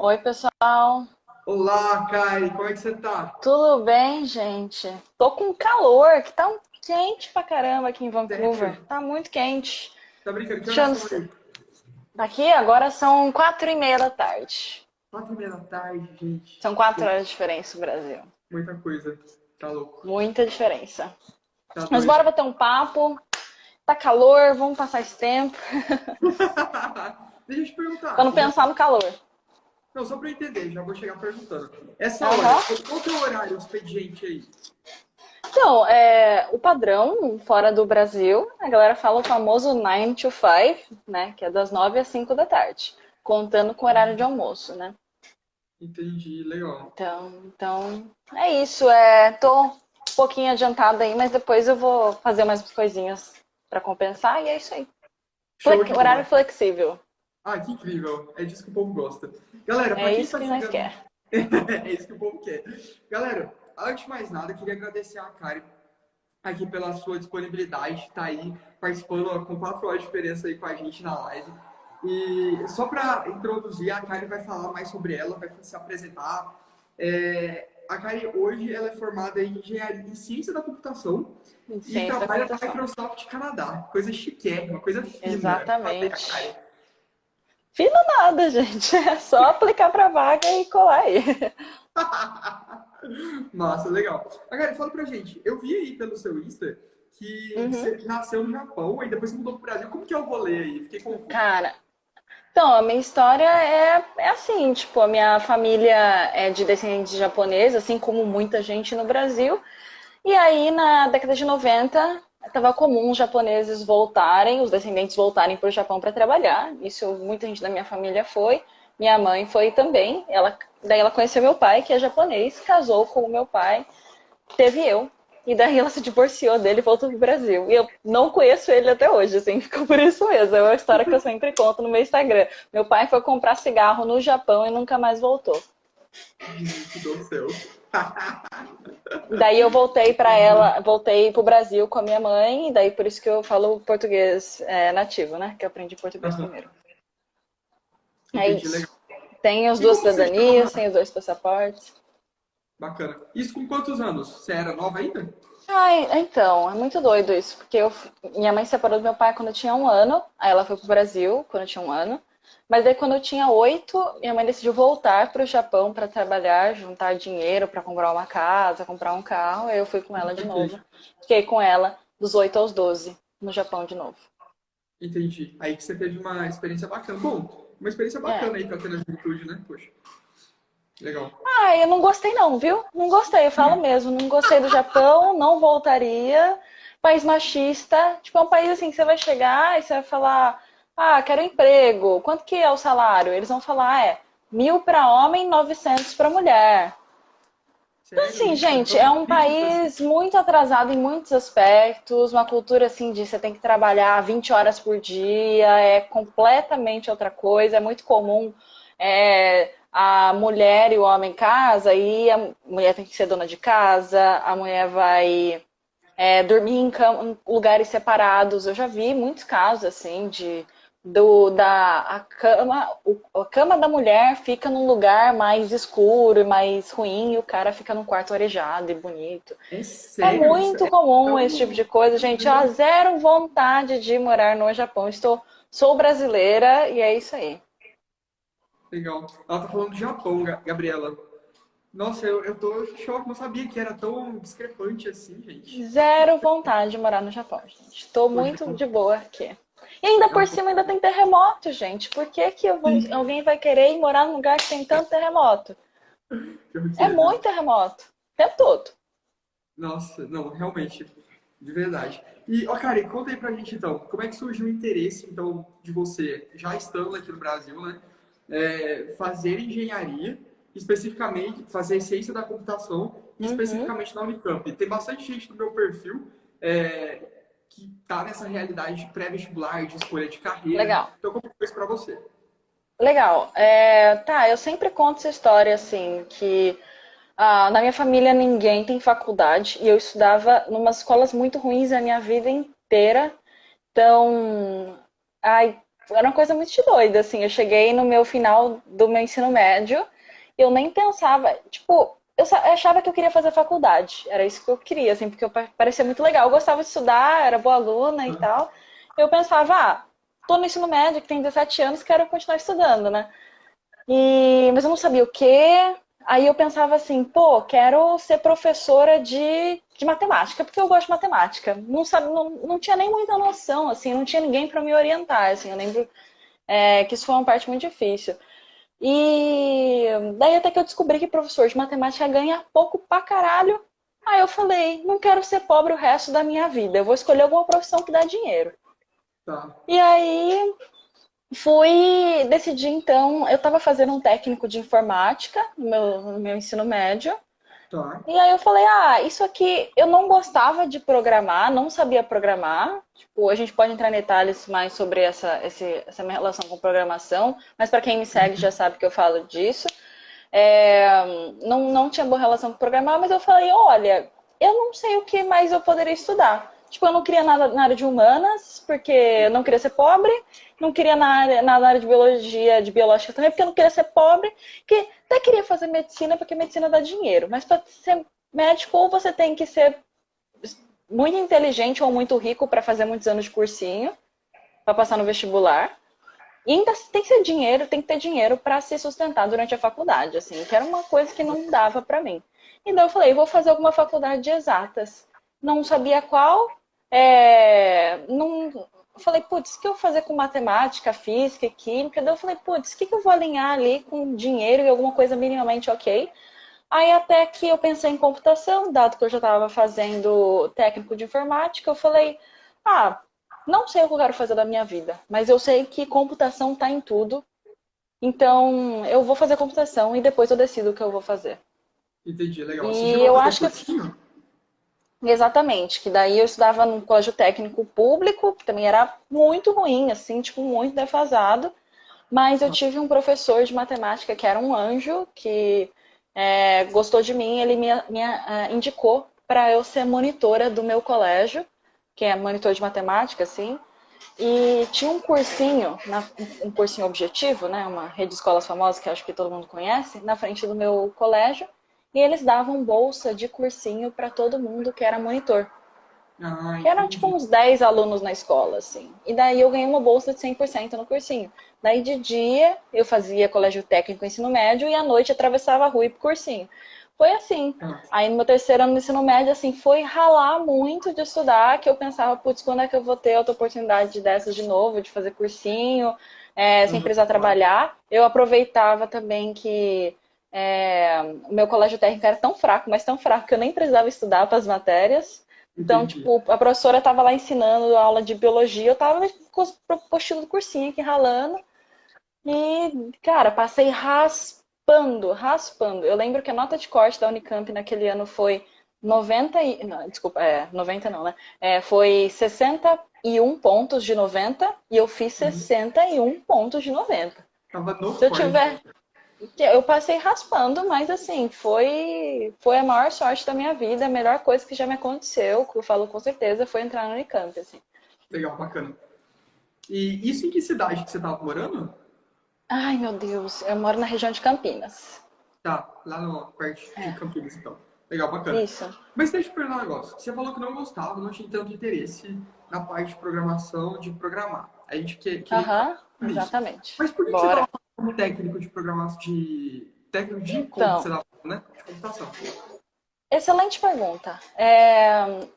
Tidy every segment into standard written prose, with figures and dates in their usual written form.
Oi, pessoal. Olá, Kari, como é que você tá? Tudo bem, gente? Tô com calor, que tá quente pra caramba aqui em Sério? Vancouver. Tá muito quente. Tá brincando? Que Deixa eu horas não são sei. aí? Aqui agora são 4:30 da tarde. 4h30 da tarde, gente. São 4 horas Poxa, de diferença do Brasil. muita coisa. Tá louco. Muita diferença. Tá Mas doido. bora bater um papo. Tá calor, vamos passar esse tempo. Deixa eu te Pra perguntar. não pensar no calor. Não, só pra eu entender, já vou chegar perguntando. Essa hora, Aham. qual que é o horário expediente aí? Então, o padrão fora do Brasil, a galera fala o famoso 9 to 5, né? Que é das 9 às 5 da tarde, contando com o horário de almoço, né? Entendi, legal. Então é isso. Tô um pouquinho adiantada aí, mas depois eu vou fazer mais coisinhas para compensar e é isso aí. Show de Horário bola. flexível. Ah, que incrível. É disso que o povo gosta. Galera, pra É quem isso tá que nós chegando. quer. É isso que o povo quer. Galera, antes de mais nada, eu queria agradecer a Kari aqui pela sua disponibilidade, de estar aí participando com 4 horas de diferença aí com a gente na live. E só para introduzir, a Kari vai falar mais sobre ela, vai se apresentar. A Kari hoje ela é formada em engenharia em ciência da computação e Ciência da trabalha na computação. Microsoft Canadá. Coisa chiquérrima, coisa fina. Falei, a Exatamente. Kari. Fino nada, gente. É só aplicar pra vaga e colar aí. Massa, legal. Agora, fala pra gente, eu vi aí pelo seu Insta que Uhum. você nasceu no Japão e depois você mudou pro Brasil. Como que é o rolê aí? Fiquei confuso. Cara, então, a minha história é assim, tipo, a minha família é de descendentes japoneses, assim como muita gente no Brasil. E aí, na década de 90, estava comum os japoneses voltarem, os descendentes voltarem para o Japão para trabalhar. Isso muita gente da minha família foi. Minha mãe foi também. Daí ela conheceu meu pai, que é japonês, casou com o meu pai, teve eu. E daí ela se divorciou dele e voltou pro Brasil. E eu não conheço ele até hoje, assim, ficou por isso mesmo. É uma história que eu sempre conto no meu Instagram. Meu pai foi comprar cigarro no Japão e nunca mais voltou. Gente do céu. Daí eu voltei para ela, voltei pro Brasil com a minha mãe, e daí por isso que eu falo português nativo, né? Que eu aprendi português Aham. primeiro. É Entendi, isso. legal. Tenho as E duas como você cidadanias, chama? tenho 2 passaportes. Bacana. Isso com quantos anos? Você era nova ainda? Ai, então, é muito doido isso, porque minha mãe se separou do meu pai quando eu tinha 1 ano, aí ela foi pro Brasil quando eu tinha 1 ano, mas daí quando eu tinha 8, minha mãe decidiu voltar pro Japão para trabalhar, juntar dinheiro para comprar uma casa, comprar um carro, aí eu fui com ela de novo. Perfeito. Fiquei com ela dos 8 aos 12 no Japão de novo. Entendi. Aí que você teve uma experiência bacana. Bom, uma experiência É. bacana aí pra ter na juventude, né? Poxa, legal. Ah, eu não gostei não, viu? Não gostei, eu falo mesmo. Não gostei do Japão, não voltaria. País machista. Tipo, é um país assim que você vai chegar e você vai falar, ah, quero emprego. Quanto que é o salário? Eles vão falar, 1.000 para homem, 900 para mulher. Então, Sério assim, isso? É gente, tão é um explícito assim? país muito atrasado em muitos aspectos, uma cultura assim de você tem que trabalhar 20 horas por dia, é completamente outra coisa, é muito comum a mulher e o homem em casa, e a mulher tem que ser dona de casa, a mulher vai dormir em lugares separados. Eu já vi muitos casos assim de a cama da mulher fica num lugar mais escuro e mais ruim e o cara fica num quarto arejado e bonito. É É sério isso? muito É comum esse tipo tão. de coisa, gente. Ó, zero vontade de morar no Japão. Sou brasileira e é isso aí. Legal. Ela tá falando do Japão, Gabriela. Nossa, eu tô em choque, não sabia que era tão discrepante assim, gente. Zero vontade de morar no Japão, gente. Estou Poxa, muito de boa aqui. E ainda é um por pouco. cima ainda tem terremoto, gente. Por que que Sim, alguém vai querer ir morar num lugar que tem tanto terremoto? pior que É é, viu? muito terremoto. O tempo todo. Nossa, não, realmente, de verdade. E, ó, Karen, conta aí pra gente então, como é que surgiu o interesse, então, de você, já estando aqui no Brasil, né, fazer engenharia, especificamente, fazer ciência da computação, e Uhum. especificamente na Unicamp? Tem bastante gente no meu perfil é, que tá nessa realidade de pré-vestibular, de escolha de carreira. Legal. Então, como foi isso pra você? Legal. Tá, eu sempre conto essa história assim, que na minha família ninguém tem faculdade e eu estudava numas escolas muito ruins a minha vida inteira. Então, ai, era uma coisa muito doida, assim. Eu cheguei no meu final do meu ensino médio e eu nem pensava, tipo, eu achava que eu queria fazer faculdade. Era isso que eu queria, assim, porque parecia muito legal. Eu gostava de estudar, era boa aluna e tal. Eu pensava, tô no ensino médio, que tem 17 anos, quero continuar estudando, né? Mas eu não sabia o quê. Aí eu pensava assim, pô, quero ser professora de matemática, porque eu gosto de matemática. Não tinha nem muita noção, assim, não tinha ninguém para me orientar, assim. Eu lembro que isso foi uma parte muito difícil. E daí até que eu descobri que professor de matemática ganha pouco pra caralho. Aí eu falei, não quero ser pobre o resto da minha vida. Eu vou escolher alguma profissão que dá dinheiro. Tá. E aí decidi então, eu estava fazendo um técnico de informática no meu ensino médio. Tá. E aí eu falei, isso aqui eu não gostava de programar, não sabia programar. Tipo, a gente pode entrar em detalhes mais sobre essa minha relação com programação, mas para quem me segue já sabe que eu falo disso. Não tinha boa relação com programar, mas eu falei, olha, eu não sei o que mais eu poderia estudar. Tipo, eu não queria nada na área de humanas, porque eu não queria ser pobre, não queria nada na área de biologia, de biológica também, porque eu não queria ser pobre, que até queria fazer medicina, porque medicina dá dinheiro. Mas para ser médico, ou você tem que ser muito inteligente ou muito rico para fazer muitos anos de cursinho, para passar no vestibular. E ainda tem que ter dinheiro, tem que ter dinheiro para se sustentar durante a faculdade, assim, que era uma coisa que não dava para mim. Então eu falei, vou fazer alguma faculdade de exatas. Não sabia qual. Não, eu falei, putz, o que eu vou fazer com matemática, física, química? Daí eu falei, putz, o que eu vou alinhar ali com dinheiro e alguma coisa minimamente ok? Aí até que eu pensei em computação, dado que eu já estava fazendo técnico de informática, eu falei, não sei o que eu quero fazer da minha vida, mas eu sei que computação está em tudo, então eu vou fazer computação e depois eu decido o que eu vou fazer. Entendi, legal. Você E chegou a eu fazer acho que cursinho? exatamente, que daí eu estudava num colégio técnico público, que também era muito ruim, assim, tipo, muito defasado. Mas eu Tá. tive um professor de matemática que era um anjo, que gostou de mim, ele me indicou para eu ser monitora do meu colégio, que é monitor de matemática, assim. E tinha um cursinho, um cursinho objetivo, né, uma rede de escolas famosa que acho que todo mundo conhece, na frente do meu colégio. E eles davam bolsa de cursinho para todo mundo que era monitor. Ah, Que eram tipo entendi. uns 10 alunos na escola, assim. E daí eu ganhei uma bolsa de 100% no cursinho. Daí de dia eu fazia colégio técnico ensino médio e à noite atravessava a rua e pro cursinho. Foi assim. Tá. Aí no meu terceiro ano do ensino médio, assim, foi ralar muito de estudar, que eu pensava, putz, quando é que eu vou ter outra oportunidade dessas de novo, de fazer cursinho, sem Aham, precisar claro. trabalhar. Eu aproveitava também que o meu colégio técnico era tão fraco, mas tão fraco que eu nem precisava estudar para as matérias. Então, Entendi. tipo, a professora estava lá ensinando aula de biologia, eu tava com os postinhos do cursinho aqui ralando. E, cara, passei raspando. Eu lembro que a nota de corte da Unicamp naquele ano foi 90 e... Não, desculpa, 90 não, né? Foi 61 pontos de 90 e eu fiz Uhum. 61 pontos de 90. Tava no Se eu corte. tiver eu passei raspando, mas assim, foi a maior sorte da minha vida, a melhor coisa que já me aconteceu, que eu falo com certeza, foi entrar no Unicamp, assim. Legal, bacana. E isso em que cidade que você tava morando? Ai, meu Deus, eu moro na região de Campinas. Tá, lá no, perto de É, Campinas, então. Legal, bacana. isso. Mas deixa eu te perguntar um negócio. Você falou que não gostava, não tinha tanto interesse na parte de programação, de programar. A gente queria entrar Aham, nisso. exatamente. Mas por que você estava Bora. como técnico de programação, de técnico de computação, você Então, tava falando, né? De computação. excelente pergunta.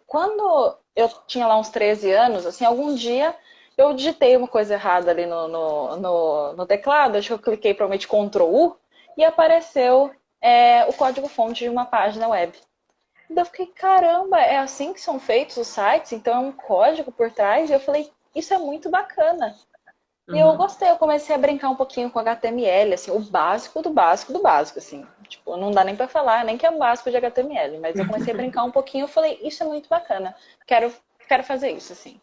Quando eu tinha lá uns 13 anos, assim, algum dia eu digitei uma coisa errada ali no teclado, acho que eu cliquei provavelmente Ctrl U e apareceu o código-fonte de uma página web. Então eu fiquei, caramba, é assim que são feitos os sites? Então é um código por trás? E eu falei, isso é muito bacana. E eu Aham. gostei, eu comecei a brincar um pouquinho com HTML, assim, o básico do básico do básico, assim. Tipo, não dá nem pra falar, nem que é o básico de HTML, mas eu comecei a brincar um pouquinho, eu falei, isso é muito bacana, quero fazer isso, assim.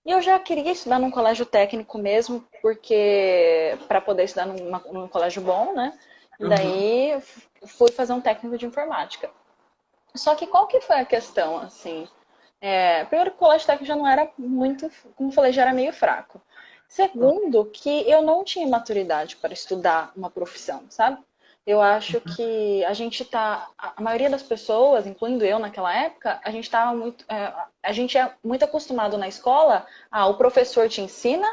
E eu já queria estudar num colégio técnico mesmo, porque para poder estudar num colégio bom, né? E Aham. daí fui fazer um técnico de informática. Só que qual que foi a questão, assim? Primeiro que o colégio técnico já não era muito, como eu falei, já era meio fraco. Segundo, que eu não tinha maturidade para estudar uma profissão, sabe? Eu acho que a gente tá, a maioria das pessoas, incluindo eu naquela época, a gente estava muito, a gente é muito acostumado na escola, o professor te ensina,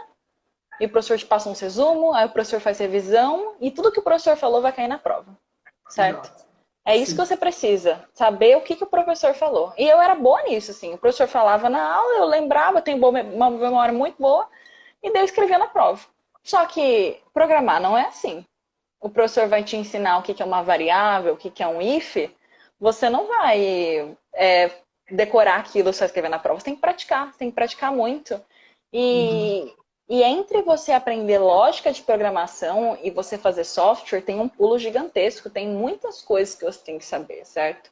e o professor te passa um resumo, aí o professor faz revisão, e tudo que o professor falou vai cair na prova, certo? Exato. É isso que Sim. você precisa, saber o que o professor falou. E eu era boa nisso, assim. O professor falava na aula, eu lembrava, eu tenho uma memória muito boa, e daí eu escrevia na prova. Só que programar não é assim. O professor vai te ensinar o que é uma variável, o que é um if, você não vai decorar aquilo só escrever na prova. Você tem que praticar muito. Uhum. E entre você aprender lógica de programação e você fazer software, tem um pulo gigantesco, tem muitas coisas que você tem que saber, certo?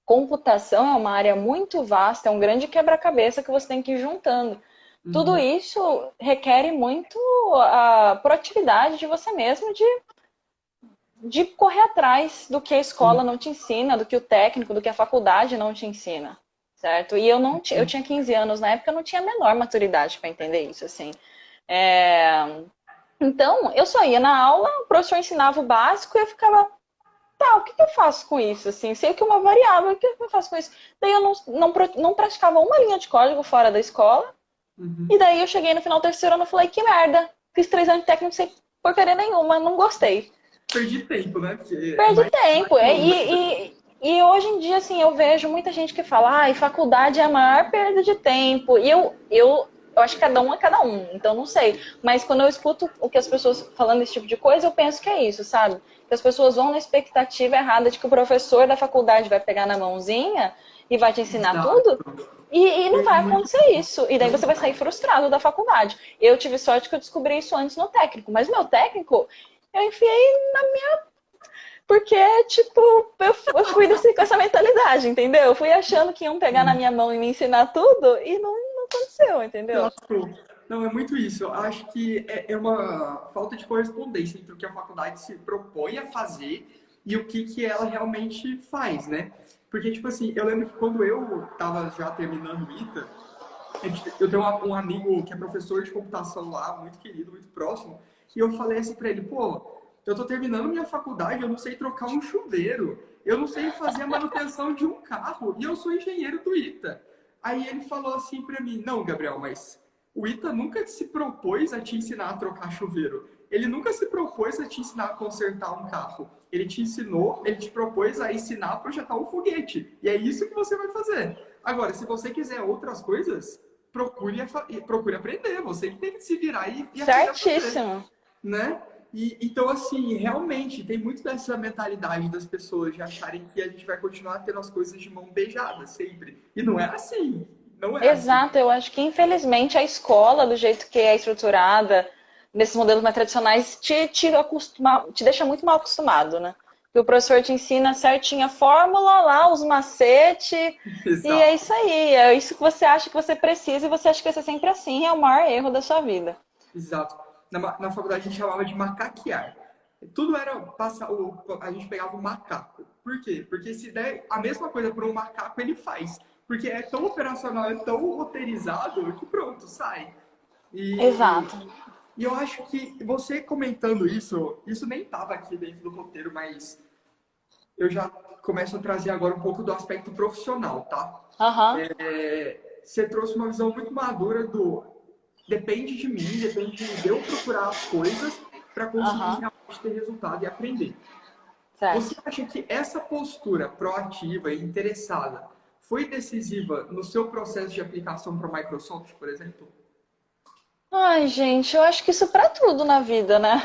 Computação é uma área muito vasta, é um grande quebra-cabeça que você tem que ir juntando. Tudo Uhum. isso requer muito a proatividade de você mesmo, de correr atrás do que a Sim. escola não te ensina, do que o técnico, do que a faculdade não te ensina, certo? E eu Sim. tinha 15 anos na época, eu não tinha a menor maturidade para entender isso, assim. É, então, eu só ia na aula, o professor ensinava o básico e eu ficava, tá, o que eu faço com isso? Assim, sei que é uma variável, o que eu faço com isso? Daí eu não praticava uma linha de código fora da escola, e Uhum. daí eu cheguei no final do terceiro ano e falei, que merda, fiz 3 anos de técnico sem porcaria nenhuma, não gostei. Perdi tempo, né? Porque é Perde mais tempo. longa. E hoje em dia, assim, eu vejo muita gente que fala, faculdade é a maior perda de tempo. E eu acho que cada um é cada um, então não sei. Mas quando eu escuto o que as pessoas falando esse tipo de coisa, eu penso que é isso, sabe? Que as pessoas vão na expectativa errada de que o professor da faculdade vai pegar na mãozinha e vai te ensinar tudo. Exato. E não Tem vai muito. acontecer isso. E daí você vai sair frustrado da faculdade. Eu tive sorte que eu descobri isso antes no técnico. Mas o meu técnico, eu enfiei porque, tipo, eu fui com essa mentalidade, entendeu? Eu fui achando que iam pegar na minha mão e me ensinar tudo e não aconteceu, entendeu? Exato. Não, é muito isso. Eu acho que é uma falta de correspondência entre o que a faculdade se propõe a fazer e o que ela realmente faz, né? Porque, tipo assim, eu lembro que quando eu estava já terminando o ITA, eu tenho um amigo que é professor de computação lá, muito querido, muito próximo, e eu falei assim pra ele, pô, eu tô terminando minha faculdade, eu não sei trocar um chuveiro, eu não sei fazer a manutenção de um carro, e eu sou engenheiro do ITA. Aí ele falou assim pra mim, não, Gabriel, mas o ITA nunca se propôs a te ensinar a trocar chuveiro. Ele nunca se propôs a te ensinar a consertar um carro. Ele te ensinou, ele te propôs a ensinar a projetar um foguete. E é isso que você vai fazer. Agora, se você quiser outras coisas, procure aprender. Você que tem que se virar e aprender a fazer, Certíssimo. né? Então, assim, realmente tem muito dessa mentalidade das pessoas de acharem que a gente vai continuar tendo as coisas de mão beijada sempre. E não é assim. Não é assim. Exato, eu acho que infelizmente a escola, do jeito que é estruturada, nesses modelos mais tradicionais, te deixa muito mal acostumado, né? Que o professor te ensina certinho a fórmula lá, os macetes, e é Exato. isso aí, é isso que você acha que você precisa e você acha que vai ser sempre assim, é o maior erro da sua vida. Exato. Na faculdade a gente chamava de macaquear. Tudo era passar, a gente pegava o macaco. Por quê? Porque se der a mesma coisa para um macaco, ele faz. Porque é tão operacional, é tão roteirizado que pronto, sai. E, Exato. e eu acho que você comentando isso, isso nem estava aqui dentro do roteiro, mas eu já começo a trazer agora um pouco do aspecto profissional, tá? Aham, Você trouxe uma visão muito madura do depende de mim, depende de eu procurar as coisas para conseguir aham, realmente ter resultado e aprender. Você certo. acha que essa postura proativa e interessada foi decisiva no seu processo de aplicação para a Microsoft, por exemplo? Ai, gente, eu acho que isso para tudo na vida, né?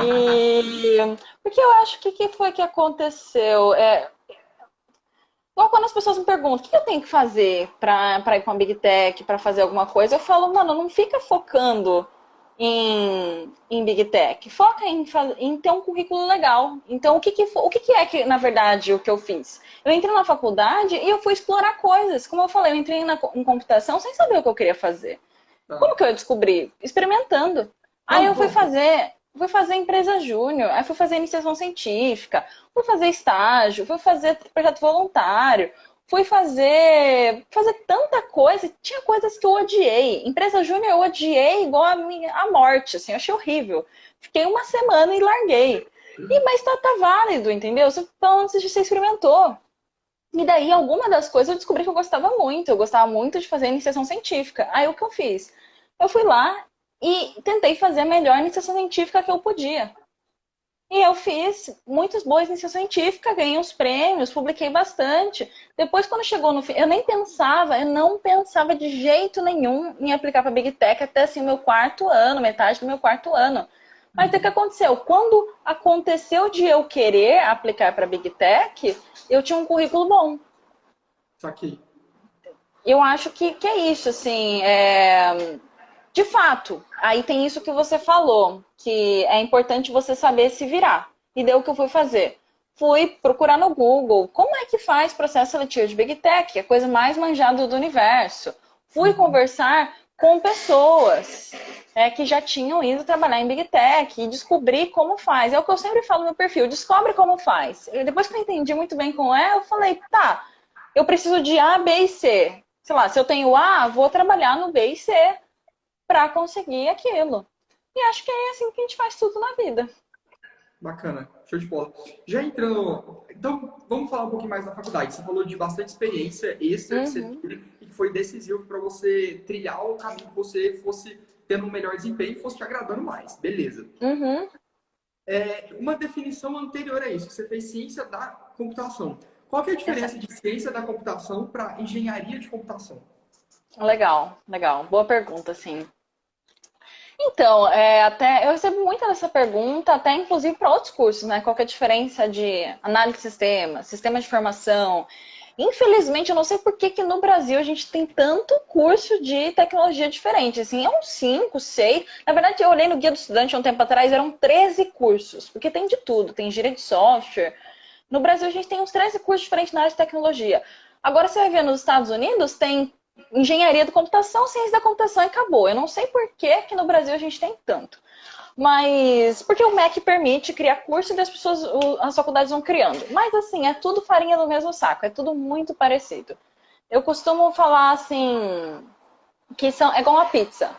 E porque eu acho que que foi que aconteceu? Igual quando as pessoas me perguntam o que eu tenho que fazer para ir com a Big Tech, para fazer alguma coisa, eu falo, mano, não fica focando em Big Tech, foca em ter um currículo legal. Então, o que é que, na verdade, o que eu fiz? Eu entrei na faculdade e eu fui explorar coisas. Como eu falei, eu entrei em computação sem saber o que eu queria fazer. Como Tá. que eu descobri? Experimentando. Aí Não, eu bom, fui fazer empresa júnior, aí fui fazer iniciação científica, fui fazer estágio, fui fazer projeto voluntário. Fui fazer tanta coisa, tinha coisas que eu odiei. Empresa júnior eu odiei igual a morte, assim, eu achei horrível. Fiquei uma semana e larguei. Mas tá válido, entendeu? Pelo menos você experimentou. E daí, alguma das coisas eu descobri que eu gostava muito. Eu gostava muito de fazer iniciação científica. Aí, o que eu fiz? Eu fui lá e tentei fazer a melhor iniciação científica que eu podia. E eu fiz muitas boas iniciação científica, ganhei uns prêmios, publiquei bastante. Depois, quando chegou no fim, eu não pensava de jeito nenhum em aplicar para Big Tech até assim, meu quarto ano, metade do meu quarto ano. Mas o que aconteceu? Quando aconteceu de eu querer aplicar para Big Tech, eu tinha um currículo bom. Saquei. Eu acho que é isso, assim, de fato, aí tem isso que você falou, que é importante você saber se virar. E deu o que eu fui fazer. Fui procurar no Google como é que faz processo seletivo de Big Tech, a coisa mais manjada do universo. Fui conversar com pessoas que já tinham ido trabalhar em Big Tech e descobri como faz. É o que eu sempre falo no meu perfil, descobre como faz. E depois que eu entendi muito bem como é, eu falei, tá, eu preciso de A, B e C. Sei lá, se eu tenho A, vou trabalhar no B e C para conseguir aquilo. E acho que é assim que a gente faz tudo na vida. Bacana, show de bola. Já entrando. Então, vamos falar um pouquinho mais da faculdade. Você falou de bastante experiência extra que você Uhum. teve e que foi decisivo para você trilhar o caminho que você fosse tendo um melhor desempenho e fosse te agradando mais. Beleza. Uhum. Uma definição anterior a isso, que você fez ciência da computação. Qual que é a diferença Exato. de ciência da computação para engenharia de computação? Legal, legal. Boa pergunta, sim. Então, até eu recebo muita dessa pergunta, até inclusive para outros cursos, né? Qual que é a diferença de análise de sistemas, sistema de informação? Infelizmente, eu não sei por que que no Brasil a gente tem tanto curso de tecnologia diferente. Assim, é uns 5, 6. Na verdade, eu olhei no Guia do Estudante há um tempo atrás, eram 13 cursos, porque tem de tudo, tem engenharia de software. No Brasil, a gente tem uns 13 cursos diferentes na área de tecnologia. Agora, você vai ver nos Estados Unidos, tem engenharia da computação, ciência da computação e acabou. Eu não sei por que que no Brasil a gente tem tanto. Mas porque o MEC permite criar curso e as pessoas, as faculdades vão criando. Mas assim, é tudo farinha do mesmo saco, é tudo muito parecido. Eu costumo falar assim, é igual uma pizza.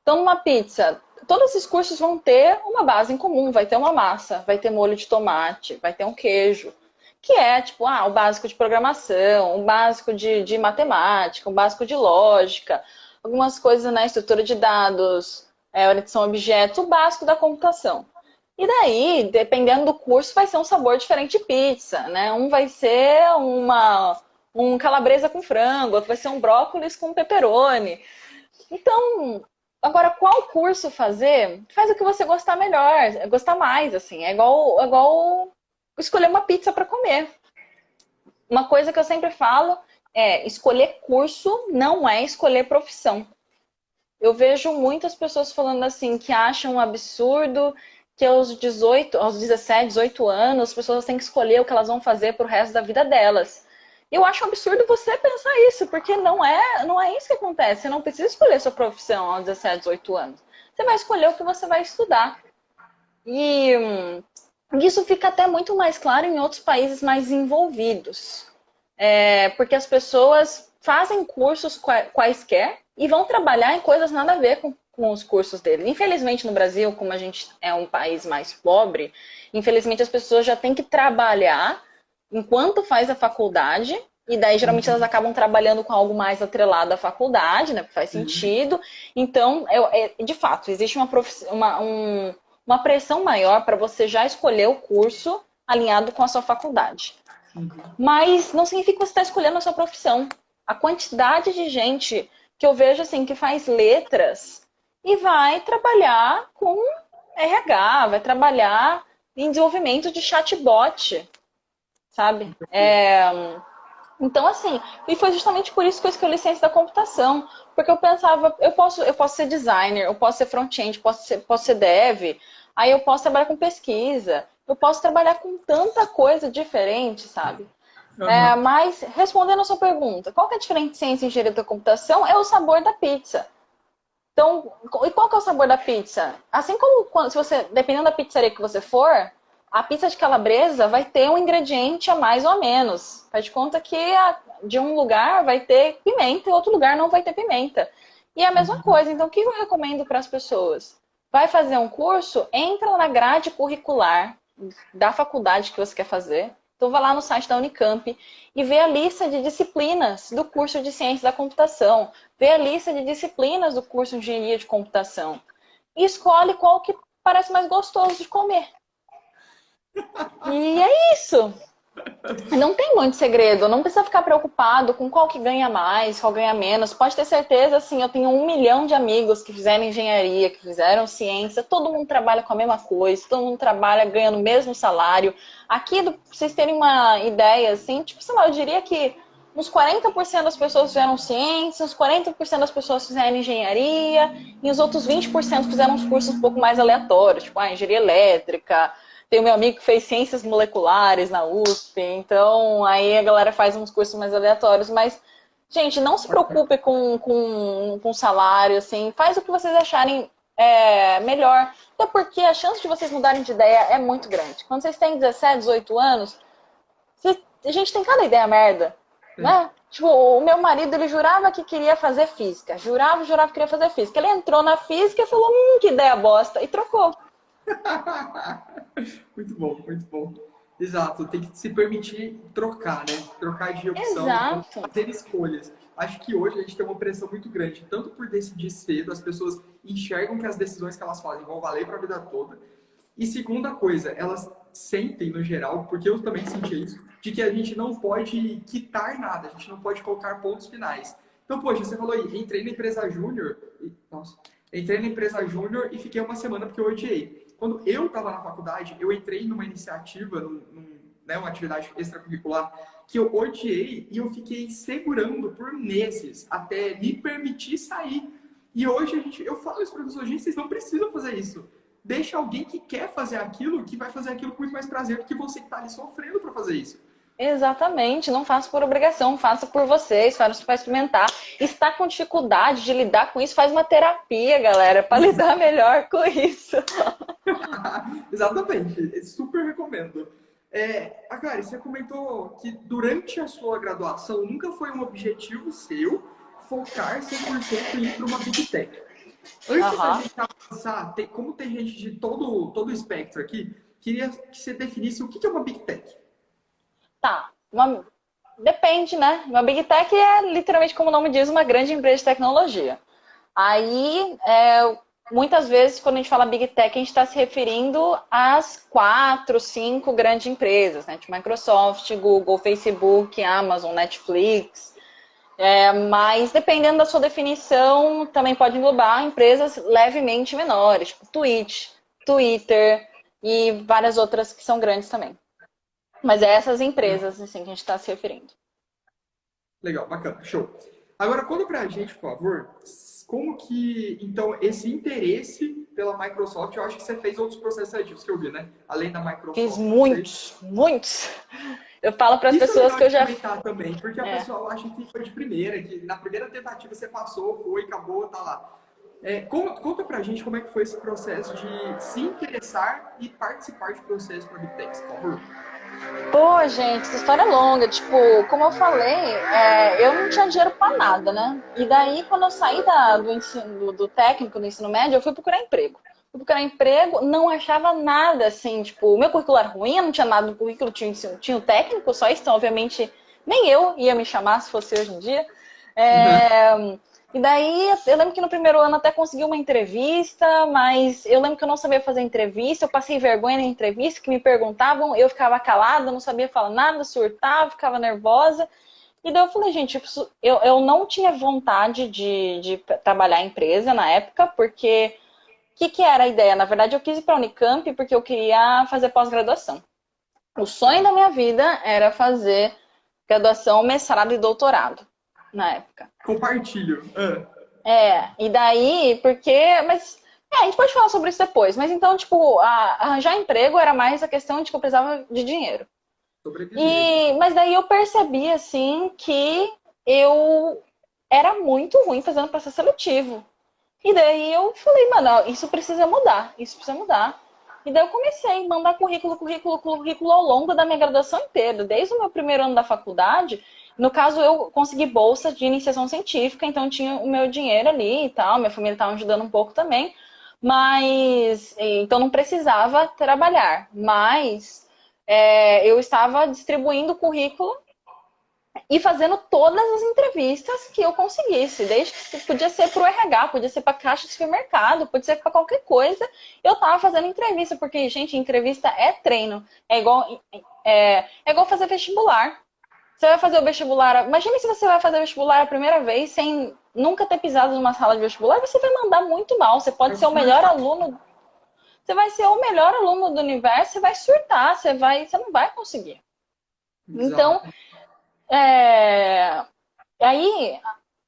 Então, numa pizza, todos esses cursos vão ter uma base em comum, vai ter uma massa, vai ter molho de tomate, vai ter um queijo, que é tipo, o básico de programação, o básico de matemática, o básico de lógica, algumas coisas na estrutura de dados, orientação a objetos, o básico da computação. E daí, dependendo do curso, vai ser um sabor diferente de pizza, né? Um vai ser um calabresa com frango, outro vai ser um brócolis com pepperoni. Então, agora qual curso fazer? Faz o que você gostar melhor, gostar mais, assim. É igual escolher uma pizza para comer. Uma coisa que eu sempre falo é escolher curso não é escolher profissão. Eu vejo muitas pessoas falando assim que acham um absurdo que aos 17, 18 anos, as pessoas têm que escolher o que elas vão fazer pro resto da vida delas. Eu acho um absurdo você pensar isso, porque não é isso que acontece. Você não precisa escolher sua profissão aos 17, 18 anos. Você vai escolher o que você vai estudar. E isso fica até muito mais claro em outros países mais envolvidos. Porque as pessoas fazem cursos quaisquer e vão trabalhar em coisas nada a ver com os cursos deles. Infelizmente, no Brasil, como a gente é um país mais pobre, infelizmente as pessoas já têm que trabalhar enquanto faz a faculdade, e daí geralmente elas acabam trabalhando com algo mais atrelado à faculdade, né? Porque faz Sim. sentido. Então, de fato, existe uma pressão maior para você já escolher o curso alinhado com a sua faculdade. Uhum. Mas não significa que você está escolhendo a sua profissão. A quantidade de gente que eu vejo assim que faz letras e vai trabalhar com RH, vai trabalhar em desenvolvimento de chatbot, sabe? Então, assim, e foi justamente por isso que eu escolhi ciência da computação, porque eu pensava, eu posso ser designer, eu posso ser front-end, posso ser dev, aí eu posso trabalhar com pesquisa, eu posso trabalhar com tanta coisa diferente, sabe? Uhum. Mas, respondendo a sua pergunta, qual que é a diferença de ciência e engenharia da computação? É o sabor da pizza. Então, e qual que é o sabor da pizza? Assim como se você, dependendo da pizzaria que você for, a pizza de calabresa vai ter um ingrediente a mais ou a menos. Faz de conta que de um lugar vai ter pimenta e outro lugar não vai ter pimenta. E é a mesma Uhum. coisa. Então, o que eu recomendo para as pessoas? Vai fazer um curso, entra na grade curricular da faculdade que você quer fazer. Então, vai lá no site da Unicamp e vê a lista de disciplinas do curso de Ciência da Computação. Vê a lista de disciplinas do curso de Engenharia de Computação. E escolhe qual que parece mais gostoso de comer. E é isso. Não tem muito segredo, não precisa ficar preocupado com qual que ganha mais, qual ganha menos. Pode ter certeza, assim, eu tenho 1 milhão de amigos que fizeram engenharia, que fizeram ciência, todo mundo trabalha com a mesma coisa, todo mundo trabalha ganhando o mesmo salário. Aqui, pra vocês terem uma ideia, assim, tipo, sei lá, eu diria que uns 40% das pessoas fizeram ciência, uns 40% das pessoas fizeram engenharia, e os outros 20% fizeram uns cursos um pouco mais aleatórios, tipo, engenharia elétrica. Tem o meu amigo que fez ciências moleculares na USP, então aí a galera faz uns cursos mais aleatórios, mas, gente, não se preocupe com salário, assim, faz o que vocês acharem melhor, até porque a chance de vocês mudarem de ideia é muito grande. Quando vocês têm 17, 18 anos, a gente tem cada ideia merda, Tem. né? Tipo, o meu marido, ele jurava que queria fazer física, jurava que queria fazer física. Ele entrou na física e falou, que ideia bosta, e trocou. Muito bom, muito bom. Exato, tem que se permitir trocar, né? Trocar de opção, Exato. fazer escolhas. Acho que hoje a gente tem uma pressão muito grande, tanto por decidir cedo, as pessoas enxergam que as decisões que elas fazem vão valer para a vida toda. E segunda coisa, elas sentem, no geral, porque eu também senti isso, de que a gente não pode quitar nada, a gente não pode colocar pontos finais. Então, poxa, você falou aí, entrei na empresa júnior, nossa, entrei na empresa júnior e fiquei uma semana porque eu odiei. Quando eu estava na faculdade, eu entrei numa iniciativa, né, uma atividade extracurricular, que eu odiei e eu fiquei segurando por meses até me permitir sair. E hoje eu falo isso para as pessoas, gente, vocês não precisam fazer isso. Deixa alguém que quer fazer aquilo, que vai fazer aquilo com muito mais prazer do que você que está ali sofrendo para fazer isso. Exatamente, não faça por obrigação, faça por vocês, faça para experimentar. Está com dificuldade de lidar com isso, faz uma terapia, galera, para lidar melhor com isso. Exatamente, super recomendo. Akari, você comentou que durante a sua graduação nunca foi um objetivo seu focar 100% em ir para uma Big Tech. Antes da Aham. gente avançar, como tem gente de todo o espectro aqui, queria que você definisse o que é uma Big Tech. Tá. Depende, né? Uma Big Tech é literalmente, como o nome diz, uma grande empresa de tecnologia. Aí, muitas vezes, quando a gente fala Big Tech, a gente está se referindo às 4, 5 grandes empresas, né? Tipo Microsoft, Google, Facebook, Amazon, Netflix. Mas, dependendo da sua definição, também pode englobar empresas levemente menores, tipo Twitch, Twitter e várias outras que são grandes também. Mas é essas empresas, assim, que a gente está se referindo. Legal, bacana, show. Agora, conta pra gente, por favor, como que, então, esse interesse pela Microsoft, eu acho que você fez outros processos seletivos que eu vi, né? Além da Fiz Microsoft, você... muitos, muitos. Eu falo para as Isso é pessoas legal que eu de já... comentar também, porque a É. pessoa acha que foi de primeira, que na primeira tentativa você passou, foi, acabou, tá lá. Conta pra gente como é que foi esse processo de se interessar e participar de processo para Big Techs, por favor. Pô, gente, essa história é longa. Tipo, como eu falei, eu não tinha dinheiro pra nada, né? E daí, quando eu saí do ensino, do técnico, do ensino médio, eu fui procurar emprego. Fui procurar emprego, não achava nada, assim, tipo, o meu currículo era ruim, eu não tinha nada no currículo, tinha o técnico, só isso, então, obviamente, nem eu ia me chamar se fosse hoje em dia. E daí, eu lembro que no primeiro ano até consegui uma entrevista, mas eu lembro que eu não sabia fazer entrevista, eu passei vergonha na entrevista, que me perguntavam, eu ficava calada, não sabia falar nada, surtava, ficava nervosa. E daí eu falei, gente, eu não tinha vontade de trabalhar em empresa na época, porque o que era a ideia? Na verdade, eu quis ir para a Unicamp porque eu queria fazer pós-graduação. O sonho da minha vida era fazer graduação, mestrado e doutorado na época. Compartilho. E daí, mas a gente pode falar sobre isso depois, mas então, tipo, arranjar emprego era mais a questão de que eu precisava de dinheiro. Sobreviver. Mas daí eu percebi, assim, que eu era muito ruim fazendo processo seletivo. E daí eu falei, mano, isso precisa mudar, isso precisa mudar. E daí eu comecei a mandar currículo ao longo da minha graduação inteira, desde o meu primeiro ano da faculdade. No caso, eu consegui bolsa de iniciação científica, então tinha o meu dinheiro ali e tal, minha família estava ajudando um pouco também, mas então não precisava trabalhar. Mas eu estava distribuindo currículo e fazendo todas as entrevistas que eu conseguisse, desde que podia ser para o RH, podia ser para caixa de supermercado, podia ser para qualquer coisa. Eu estava fazendo entrevista, porque, gente, entrevista é treino. É igual fazer vestibular. Você vai fazer o vestibular. Imagine se você vai fazer vestibular a primeira vez sem nunca ter pisado numa sala de vestibular, você vai mandar muito mal. Você pode ser o melhor aluno. Você vai ser o melhor aluno do universo, você vai surtar, você não vai conseguir. Então, Exato. aí,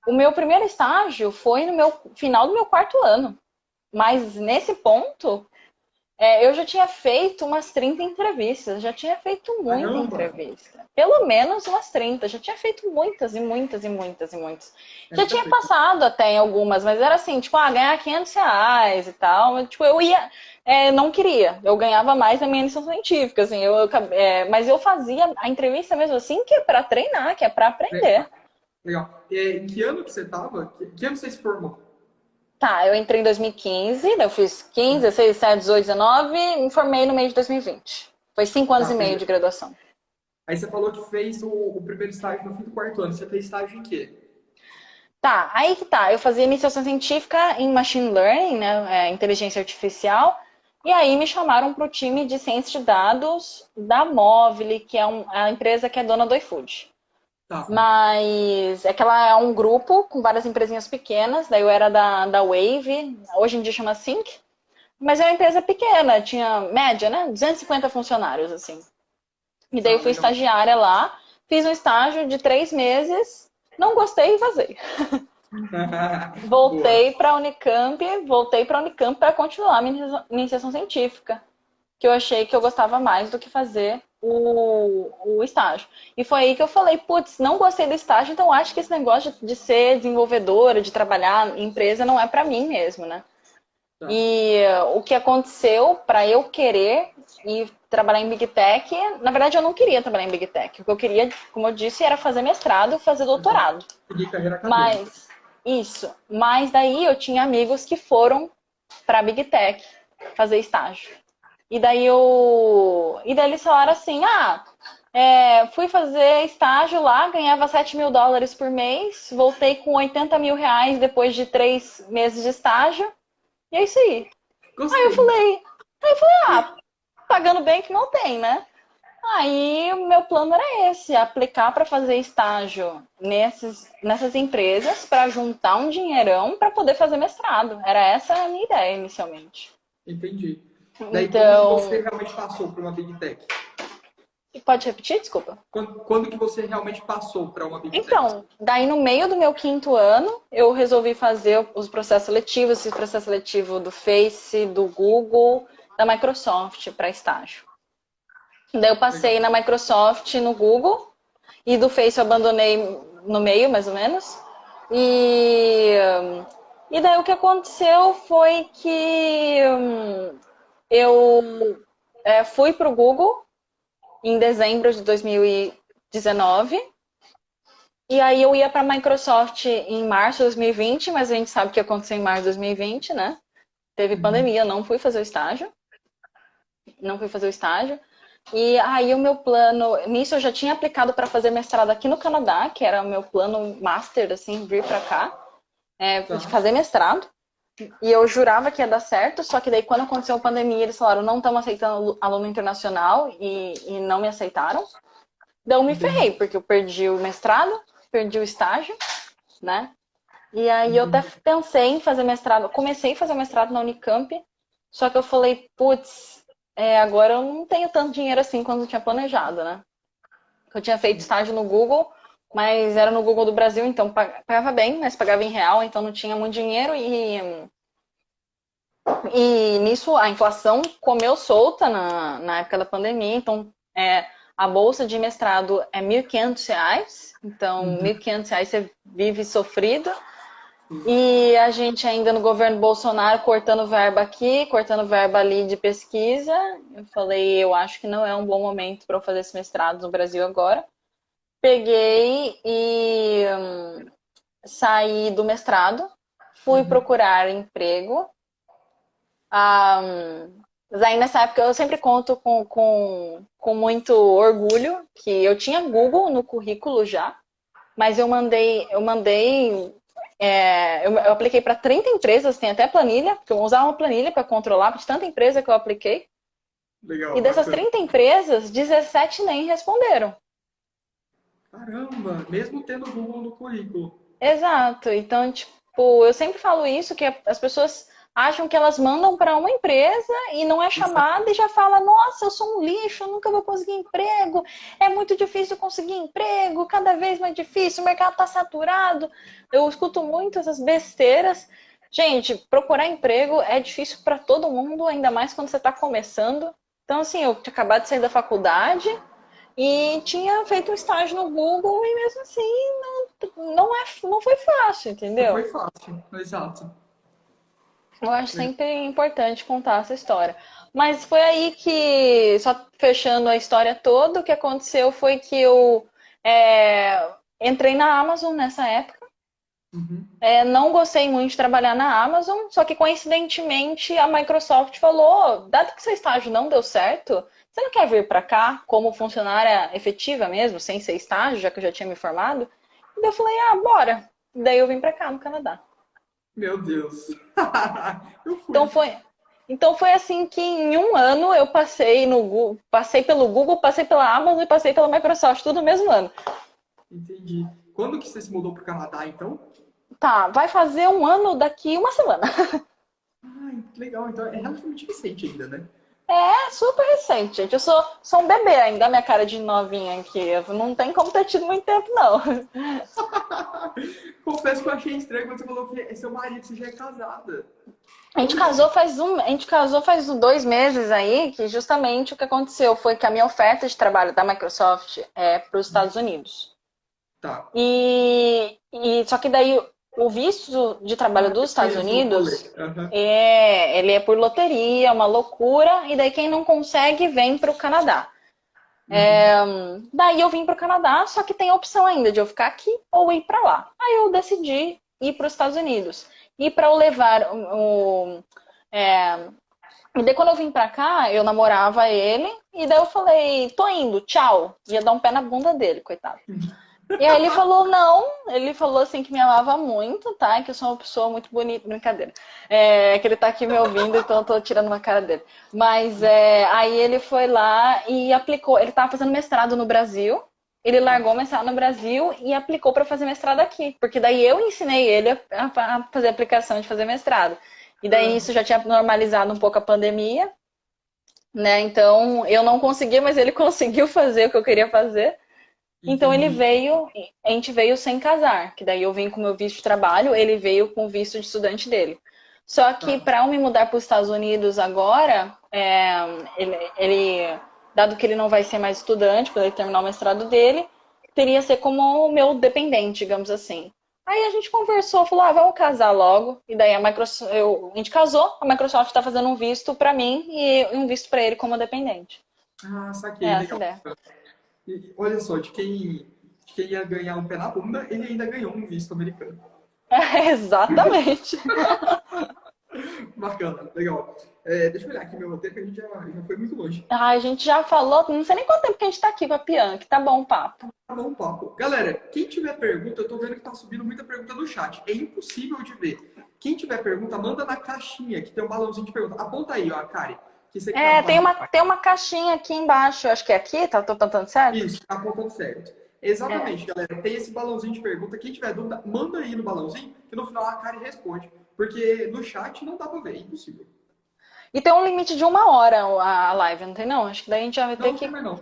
o meu primeiro estágio foi no meu final do meu quarto ano. Mas nesse ponto, eu já tinha feito umas 30 entrevistas, já tinha feito muita Caramba! entrevista. Pelo menos umas 30, já tinha feito muitas e muitas e muitas e muitas. É Já muita tinha coisa. passado até em algumas, mas era assim, tipo, ganhar R$ 500 e tal. Mas, tipo, eu ia, não queria. Eu ganhava mais na minha iniciação científica, assim. Mas eu fazia a entrevista mesmo assim, que é pra treinar, que é pra aprender. Legal. Em que ano que você estava? Que ano você se formou? Tá, eu entrei em 2015, daí eu fiz 15, 16, 17, 18, 19 e me formei no meio de 2020. Foi 5 anos Tá, e meio de graduação. aí você falou que fez o primeiro estágio no fim do quarto ano. Você fez estágio em quê? Tá, aí que tá. Eu fazia iniciação científica em machine learning, né, inteligência artificial, e aí me chamaram para o time de ciência de dados da Movile, que é a empresa que é dona do iFood. Tá. Mas é que ela é um grupo com várias empresinhas pequenas, daí eu era da Wave, hoje em dia chama Sync, mas é uma empresa pequena, tinha média, né, 250 funcionários, assim. E daí Tá, eu fui legal. estagiária lá, fiz um estágio de 3 meses, não gostei e vazei. Boa. Voltei para a Unicamp para continuar a minha iniciação científica, que eu achei que eu gostava mais do que fazer o estágio. E foi aí que eu falei, putz, não gostei do estágio, então acho que esse negócio de ser desenvolvedora, de trabalhar em empresa, não é para mim mesmo, né? Tá. E o que aconteceu para eu querer ir trabalhar em Big Tech, na verdade eu não queria trabalhar em Big Tech. O que eu queria, como eu disse, era fazer mestrado, fazer Exato. doutorado. Seguir carreira acadêmica. Mas daí eu tinha amigos que foram para Big Tech fazer estágio. E daí eles falaram assim, fui fazer estágio lá, ganhava US$ 7.000 por mês, voltei com R$ 80.000 depois de 3 meses de estágio, e é isso aí. Aí eu Gostei. falei, pagando bem que não tem, né? Aí o meu plano era esse, aplicar para fazer estágio nessas empresas para juntar um dinheirão para poder fazer mestrado. Era essa a minha ideia inicialmente. Entendi. Daí, quando que você Então, realmente passou para uma Big Tech? pode repetir, desculpa? Quando que você realmente passou para uma Big Tech? Então, daí no meio do meu quinto ano, eu resolvi fazer os processos seletivos, esse processo seletivo do Face, do Google, da Microsoft para estágio. Daí eu Legal. passei na Microsoft, no Google, e do Face eu abandonei no meio, mais ou menos. E, e daí o que aconteceu foi que eu fui para o Google em dezembro de 2019. E aí eu ia para a Microsoft em março de 2020, mas a gente sabe o que aconteceu em março de 2020, né? Teve Uhum. pandemia, não fui fazer o estágio. Não fui fazer o estágio. E aí o meu plano, nisso eu já tinha aplicado para fazer mestrado aqui no Canadá, que era o meu plano master, assim, vir para cá, de Tá. fazer mestrado. E eu jurava que ia dar certo, só que daí quando aconteceu a pandemia, eles falaram, não estamos aceitando aluno internacional e não me aceitaram. Daí eu me ferrei, Entendi. porque eu perdi o mestrado, perdi o estágio, né? E aí eu até Entendi. pensei em fazer mestrado, comecei a fazer mestrado na Unicamp, só que eu falei, putz, agora eu não tenho tanto dinheiro assim quanto eu tinha planejado, né? Eu tinha feito Sim. estágio no Google, mas era no Google do Brasil, então pagava bem, mas pagava em real, então não tinha muito dinheiro e nisso a inflação comeu solta na época da pandemia, então a bolsa de mestrado é R$ 1.500, então Uhum. R$ 1.500 você vive sofrido. E a gente ainda no governo Bolsonaro cortando verba aqui, cortando verba ali de pesquisa. Eu falei, eu acho que não é um bom momento para eu fazer esse mestrado no Brasil agora. Peguei e saí do mestrado, fui Uhum. procurar emprego. Ah, mas aí nessa época eu sempre conto com muito orgulho que eu tinha Google no currículo já, mas eu apliquei para 30 empresas, tem até planilha, porque eu vou usar uma planilha para controlar de tanta empresa que eu apliquei. E Legal, dessas bacana. 30 empresas, 17 nem responderam. Caramba, mesmo tendo Google no currículo. Exato. Então, tipo, eu sempre falo isso, que as pessoas acham que elas mandam para uma empresa e não é Exato. chamada e já fala, nossa, eu sou um lixo, eu nunca vou conseguir emprego, é muito difícil conseguir emprego, cada vez mais difícil, o mercado está saturado. Eu escuto muito essas besteiras. Gente, procurar emprego é difícil para todo mundo, ainda mais quando você está começando. Então, assim, eu tinha acabado de sair da faculdade e tinha feito um estágio no Google e mesmo assim não foi fácil, Não foi entendeu? fácil, exato. Eu acho sempre importante contar essa história. Mas foi aí que, só fechando a história toda, o que aconteceu foi que eu entrei na Amazon nessa época. Uhum. Não gostei muito de trabalhar na Amazon, só que coincidentemente a Microsoft falou: dado que seu estágio não deu certo, você não quer vir para cá como funcionária efetiva mesmo, sem ser estágio, já que eu já tinha me formado? E daí eu falei: ah, bora. E daí eu vim para cá, no Canadá. Meu Deus. Eu Então fui. foi, então foi assim que em um ano eu passei no Google, passei pelo Google, passei pela Amazon e passei pela Microsoft, tudo no mesmo ano. Entendi. Quando que você se mudou para o Canadá, então? Tá, vai fazer um ano daqui uma semana. Ah, legal. Então é relativamente recente ainda, né? É super recente, gente. Eu sou um bebê ainda, minha cara de novinha aqui. Não tem como ter tido muito tempo, não. Confesso que eu achei estranho quando você falou que é seu marido, você já é casada. Como isso? A gente casou faz 2 meses aí, que justamente o que aconteceu foi que a minha oferta de trabalho da Microsoft é para os Estados Unidos. Tá. E só que daí o visto de trabalho Ah, eu dos Estados conheço o rolê. Unidos Aham. ele é por loteria, é uma loucura, e daí quem não consegue vem para o Canadá. Uhum. Daí eu vim para o Canadá, só que tem a opção ainda de eu ficar aqui ou ir para lá. Aí eu decidi ir para os Estados Unidos. E para eu levar e daí quando eu vim pra cá, eu namorava ele, e daí eu falei, tô indo, tchau. Ia dar um pé na bunda dele, coitado. E aí ele falou não, ele falou assim que me amava muito, tá? Que eu sou uma pessoa muito bonita, brincadeira. Que ele tá aqui me ouvindo, então eu tô tirando uma cara dele. Mas aí ele foi lá e aplicou, ele tava fazendo mestrado no Brasil, ele Tá. largou o mestrado no Brasil e aplicou pra fazer mestrado aqui, porque daí eu ensinei ele a fazer aplicação de fazer mestrado. E daí Ah, isso já tinha normalizado um pouco a pandemia, né? Então eu não consegui, mas ele conseguiu fazer o que eu queria fazer. Então ele entendi. veio, a gente veio sem casar, que daí eu vim com meu visto de trabalho, ele veio com o visto de estudante dele. Só que Tá. para eu me mudar para os Estados Unidos agora, dado que ele não vai ser mais estudante, quando ele terminar o mestrado dele, teria que ser como o meu dependente, digamos assim. Aí a gente conversou, falou, ah, vamos casar logo. E daí a gente casou, a Microsoft está fazendo um visto para mim e um visto para ele como dependente. Ah, É saquei, essa a legal. ideia. E olha só, de quem ia ganhar um pé na bunda, ele ainda ganhou um visto americano. Exatamente. Bacana, legal. Deixa eu olhar aqui meu roteiro, que a gente já foi muito longe. Ah, a gente já falou, não sei nem quanto tempo que a gente tá aqui com a Pian, que tá bom o papo. Tá bom, papo. Galera, quem tiver pergunta, eu tô vendo que tá subindo muita pergunta no chat. É impossível de ver. Quem tiver pergunta, manda na caixinha, que tem um balãozinho de pergunta. Aponta aí, ó, Kari, que você que tá no Tem uma, papo. tem uma caixinha aqui embaixo, acho que é aqui, tô apontando certo? Isso, tá apontando certo. É. Exatamente, galera. Tem esse balãozinho de pergunta. Quem tiver dúvida, manda aí no balãozinho, que no final a Kari responde. Porque no chat não dá pra ver, é impossível. E tem um limite de 1 hora a live, não tem não? Acho que daí a gente já vai ter Não, não tem que... mais não.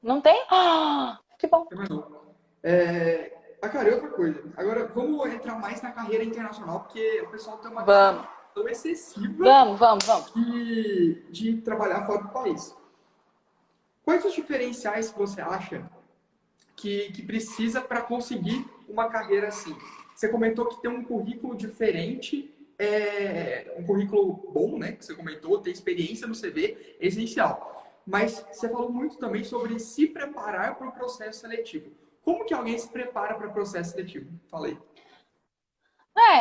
Não tem? Ah, que bom. Tem mais não. Cara, e outra coisa. Agora, vamos entrar mais na carreira internacional, porque o pessoal tem uma Vamos, glamorização excessiva vamos. de trabalhar fora do país. Quais os diferenciais que você acha que precisa para conseguir uma carreira assim? Você comentou que tem um currículo diferente, um currículo bom, né? Que você comentou, ter experiência no CV é essencial. Mas você falou muito também sobre se preparar para o processo seletivo. Como que alguém se prepara para o processo seletivo? Falei.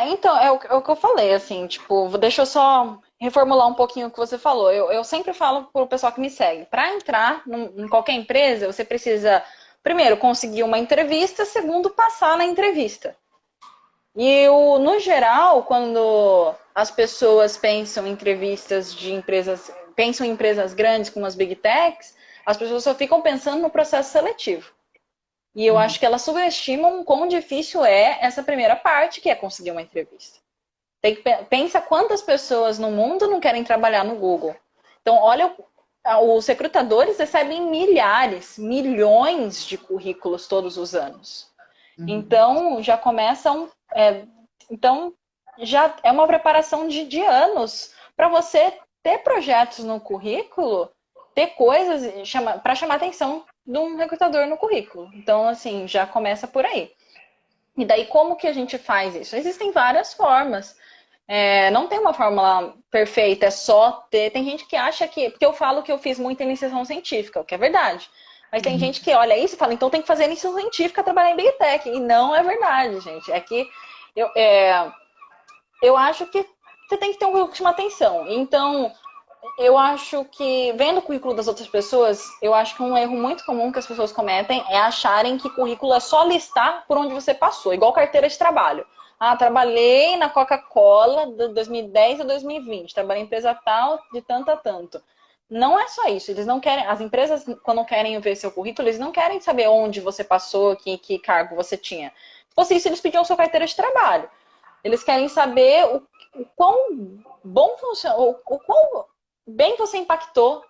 Então, é o que eu falei, assim, tipo, deixa eu só reformular um pouquinho o que você falou. Eu sempre falo pro pessoal que me segue, para entrar em qualquer empresa, você precisa, primeiro, conseguir uma entrevista, segundo, passar na entrevista. E no geral, quando as pessoas pensam em entrevistas de empresas, pensam em empresas grandes como as Big Techs, as pessoas só ficam pensando no processo seletivo. E eu acho que elas subestimam quão difícil é essa primeira parte, que é conseguir uma entrevista. Pensa quantas pessoas no mundo não querem trabalhar no Google. Então, olha, os recrutadores recebem milhares, milhões de currículos todos os anos. Uhum. Então, já começam. Então, já é uma preparação de anos para você ter projetos no currículo, ter coisas para chamar a atenção de um recrutador no currículo. Então, assim, já começa por aí. E daí, como que a gente faz isso? Existem várias formas. Não tem uma fórmula perfeita, é só ter. Tem gente que acha que. Porque eu falo que eu fiz muita iniciação científica, o que é verdade. Mas tem Uhum. gente que olha isso e fala, então tem que fazer iniciação científica trabalhar em Big Tech. E não é verdade, gente. É que eu, é, eu acho que você tem que ter um pouco de uma atenção. Então, eu acho que, vendo o currículo das outras pessoas, eu acho que um erro muito comum que as pessoas cometem é acharem que currículo é só listar por onde você passou, igual carteira de trabalho. Ah, trabalhei na Coca-Cola de 2010 a 2020, trabalhei em empresa tal, de tanto a tanto. Não é só isso, eles não querem, as empresas, quando querem ver seu currículo, eles não querem saber onde você passou, que cargo você tinha. Se fosse isso, eles pediam sua carteira de trabalho. Eles querem saber o quão bom funciona, o quão bem você impactou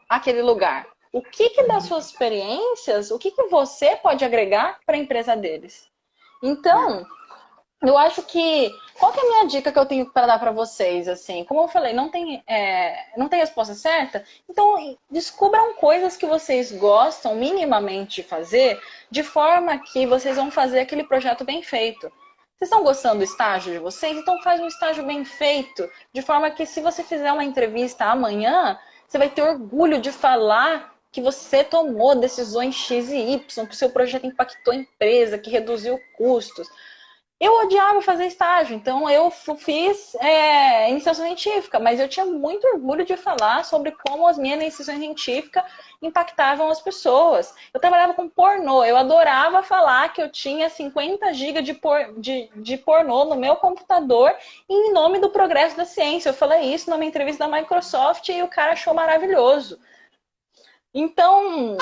aquele lugar. O que das suas experiências, o que você pode agregar para a empresa deles? Legal. Então, eu acho que qual que é a minha dica que eu tenho para dar para vocês? Assim, como eu falei, não tem resposta certa. Então, descubram coisas que vocês gostam minimamente de fazer, de forma que vocês vão fazer aquele projeto bem feito. Vocês estão gostando do estágio de vocês? Então faz um estágio bem feito, de forma que se você fizer uma entrevista amanhã, você vai ter orgulho de falar que você tomou decisões X e Y, que o seu projeto impactou a empresa, que reduziu custos. Eu odiava fazer estágio, então eu fiz iniciação científica, mas eu tinha muito orgulho de falar sobre como as minhas iniciações científicas impactavam as pessoas. Eu trabalhava com pornô, eu adorava falar que eu tinha 50 GB de pornô no meu computador em nome do progresso da ciência. Eu falei isso numa entrevista da Microsoft e o cara achou maravilhoso. Então,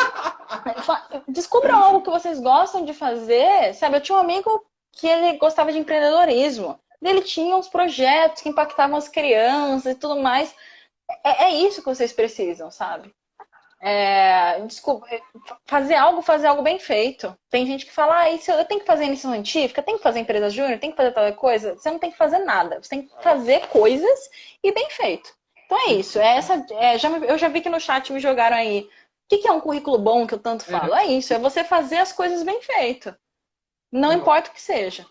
descubram algo que vocês gostam de fazer, sabe? Eu tinha um amigo que ele gostava de empreendedorismo. Ele tinha uns projetos que impactavam as crianças e tudo mais. É isso que vocês precisam, sabe? Desculpa, fazer algo bem feito. Tem gente que fala, isso eu tenho que fazer iniciação científica, tenho que fazer empresa júnior, tenho que fazer tal coisa. Você não tem que fazer nada. Você tem que fazer coisas e bem feito. Então é isso. Eu já vi que no chat me jogaram aí. O que é um currículo bom que eu tanto falo? É isso, é você fazer as coisas bem feito. Não Legal. importa o que seja.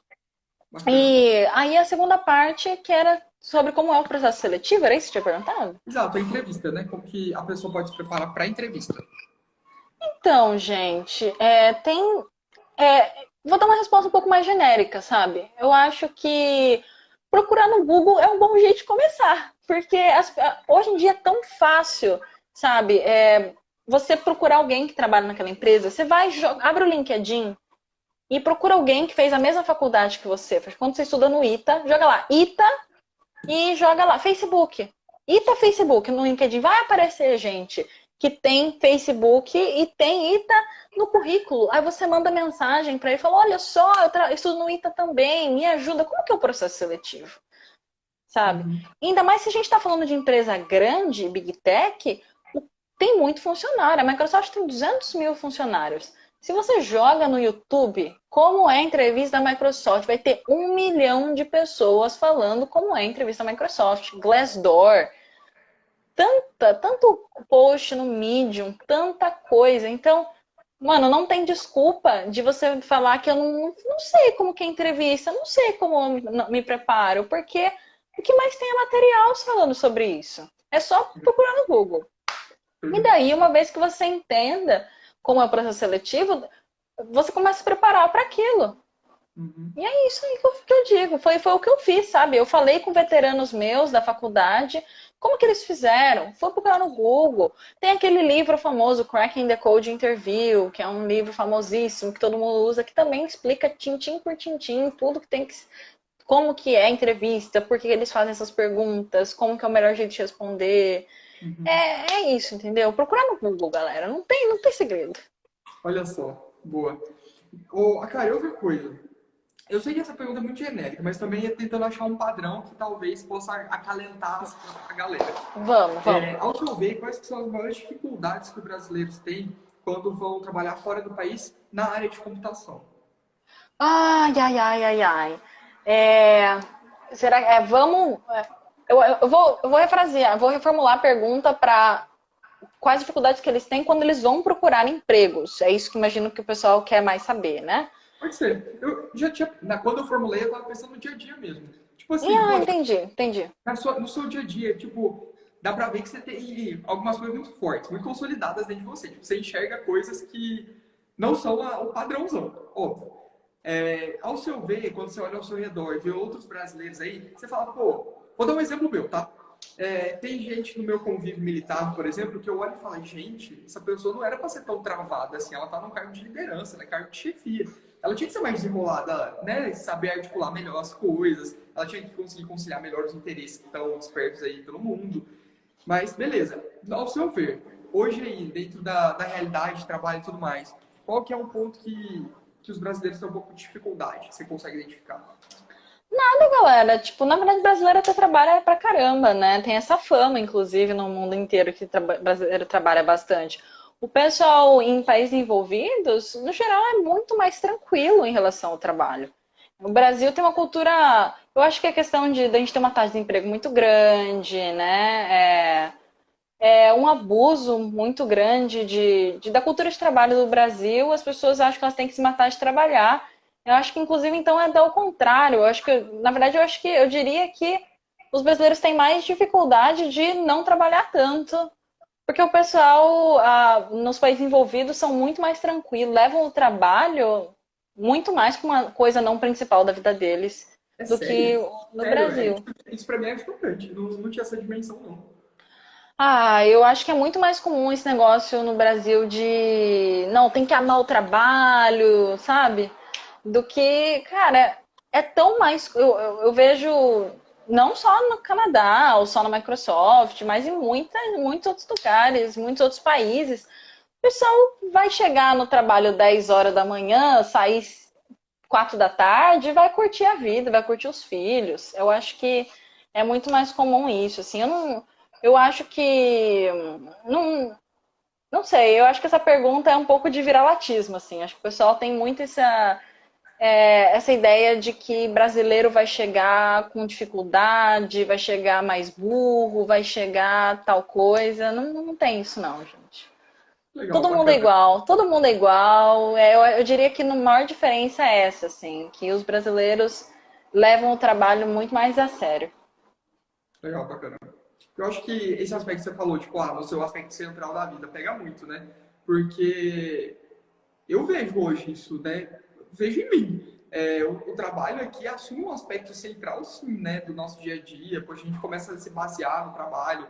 Bacana. E aí a segunda parte, que era sobre como é o processo seletivo, era isso que você tinha perguntado? Exato, a entrevista, né? Como que a pessoa pode se preparar para a entrevista? Então, gente, vou dar uma resposta um pouco mais genérica, sabe? Eu acho que procurar no Google é um bom jeito de começar, porque hoje em dia é tão fácil, sabe? Você procurar alguém que trabalha naquela empresa, você vai, abre o LinkedIn e procura alguém que fez a mesma faculdade que você. Quando você estuda no ITA, joga lá ITA e joga lá Facebook. ITA Facebook no LinkedIn vai aparecer gente que tem Facebook e tem ITA no currículo. Aí você manda mensagem para ele e fala: olha só, eu estudo no ITA também, me ajuda. Como que é o processo seletivo? Sabe? Uhum. Ainda mais se a gente está falando de empresa grande, Big Tech, tem muito funcionário. A Microsoft tem 200 mil funcionários. Se você joga no YouTube como é a entrevista da Microsoft, vai ter 1 milhão de pessoas falando como é a entrevista da Microsoft. Glassdoor, tanto post no Medium, tanta coisa. Então, Mano, não tem desculpa de você falar que eu não sei como que é entrevista, não sei como eu me preparo, porque o que mais tem é material falando sobre isso. É só procurar no Google. E daí, uma vez que você entenda como é o processo seletivo, você começa a se preparar para aquilo. Uhum. E é isso aí que eu digo. Foi o que eu fiz, sabe? Eu falei com veteranos meus da faculdade, como que eles fizeram? Foi procurar no Google. Tem aquele livro famoso, Cracking the Code Interview, que é um livro famosíssimo que todo mundo usa, que também explica tintim por tintim tudo que tem que, como que é a entrevista, por que eles fazem essas perguntas, como que é o melhor jeito de responder. Uhum. É isso, entendeu? Procurar no Google, galera. Não tem segredo. Olha só, boa. Ô, cara, outra coisa. Eu sei que essa pergunta é muito genérica, mas também é tentando achar um padrão que talvez possa acalentar a galera. Vamos, vamos. Ao seu ver, quais que são as maiores dificuldades que os brasileiros têm quando vão trabalhar fora do país na área de computação? Ai, ai, ai, ai, ai. É, será que vamos. Eu vou refrasear, vou reformular a pergunta para quais dificuldades que eles têm quando eles vão procurar empregos. É isso que imagino que o pessoal quer mais saber, né? Pode ser. Eu já tinha, quando eu formulei, eu estava pensando no dia a dia mesmo. Tipo assim, Ah, poxa, entendi. no seu dia a dia, tipo, dá pra ver que você tem algumas coisas muito fortes, muito consolidadas dentro de você. Tipo, você enxerga coisas que não são o padrãozão, óbvio. Ao seu ver, quando você olha ao seu redor e vê outros brasileiros aí, você fala, pô, vou dar um exemplo meu, tá? Tem gente no meu convívio militar, por exemplo, que eu olho e falo, gente, essa pessoa não era para ser tão travada assim, ela tá num cargo de liderança, né? Cargo de chefia. Ela tinha que ser mais desenrolada, né? Saber articular melhor as coisas, ela tinha que conseguir conciliar melhor os interesses que estão dispersos aí pelo mundo. Mas, beleza, ao seu ver, hoje aí, dentro da realidade de trabalho e tudo mais, qual que é um ponto que os brasileiros têm um pouco de dificuldade, que você consegue identificar? Nada, galera. Tipo, na verdade, brasileiro até trabalha pra caramba, né? Tem essa fama, inclusive, no mundo inteiro que brasileiro trabalha bastante. O pessoal em países envolvidos, no geral, é muito mais tranquilo em relação ao trabalho. O Brasil tem uma cultura. Eu acho que é questão de a gente ter uma taxa de emprego muito grande, né? É um abuso muito grande da cultura de trabalho do Brasil. As pessoas acham que elas têm que se matar de trabalhar. Eu acho que, inclusive, então é ao contrário. Eu acho que, na verdade, eu diria que os brasileiros têm mais dificuldade de não trabalhar tanto, porque o pessoal nos países envolvidos são muito mais tranquilos, levam o trabalho muito mais como uma coisa não principal da vida deles É do que sério? no Sério, Brasil. isso pra mim é chocante. Não, não tinha essa dimensão, não. Ah, eu acho que é muito mais comum esse negócio no Brasil de não, tem que amar o trabalho, sabe? Do que, cara, é tão mais. Eu vejo não só no Canadá ou só na Microsoft, mas em muitos outros lugares, muitos outros países. O pessoal vai chegar no trabalho 10 horas da manhã, sair 4 da tarde, vai curtir a vida, vai curtir os filhos. Eu acho que é muito mais comum isso, assim. Eu acho que não sei, eu acho que essa pergunta é um pouco de viralatismo, assim. Acho que o pessoal tem muito essa ideia de que brasileiro vai chegar com dificuldade, vai chegar mais burro, vai chegar tal coisa. Não tem isso não, gente. Legal, bacana. Todo mundo é igual. Eu diria que a maior diferença é essa, assim, que os brasileiros levam o trabalho muito mais a sério. Legal, bacana. Eu acho que esse aspecto que você falou, tipo, no seu aspecto central da vida, pega muito, né? Porque eu vejo hoje isso, né? Vejo em mim. O trabalho aqui assume um aspecto central, sim, né? Do nosso dia a dia. Pois a gente começa a se basear no trabalho.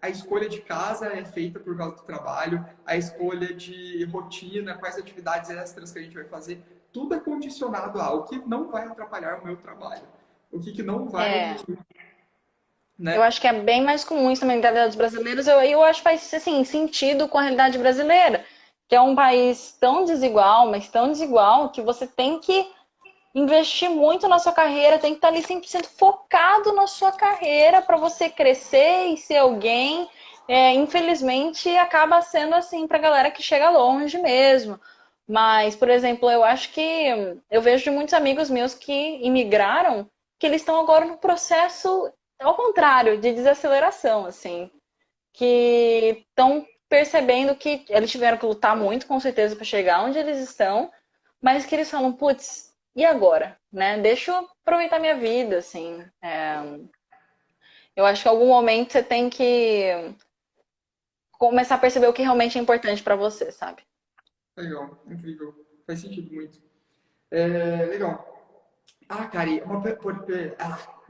A escolha de casa é feita por causa do trabalho. A escolha de rotina, quais atividades extras que a gente vai fazer. Tudo é condicionado a o que não vai atrapalhar o meu trabalho. O que não vai, É, eu né? acho que é bem mais comum isso na mentalidade dos brasileiros. Eu acho que faz assim, sentido com a realidade brasileira, que é um país tão desigual, mas tão desigual, que você tem que investir muito na sua carreira, tem que estar ali 100% focado na sua carreira para você crescer e ser alguém. Infelizmente, acaba sendo assim para a galera que chega longe mesmo. Mas, por exemplo, eu acho que eu vejo muitos amigos meus que imigraram, que eles estão agora no processo ao contrário, de desaceleração, assim, que estão percebendo que eles tiveram que lutar muito, com certeza, para chegar onde eles estão, mas que eles falam, putz, e agora? Né? Deixa eu aproveitar minha vida, assim. Eu acho que em algum momento você tem que começar a perceber o que realmente é importante para você, sabe? Legal, incrível. Faz sentido muito. Legal. Ah, cara,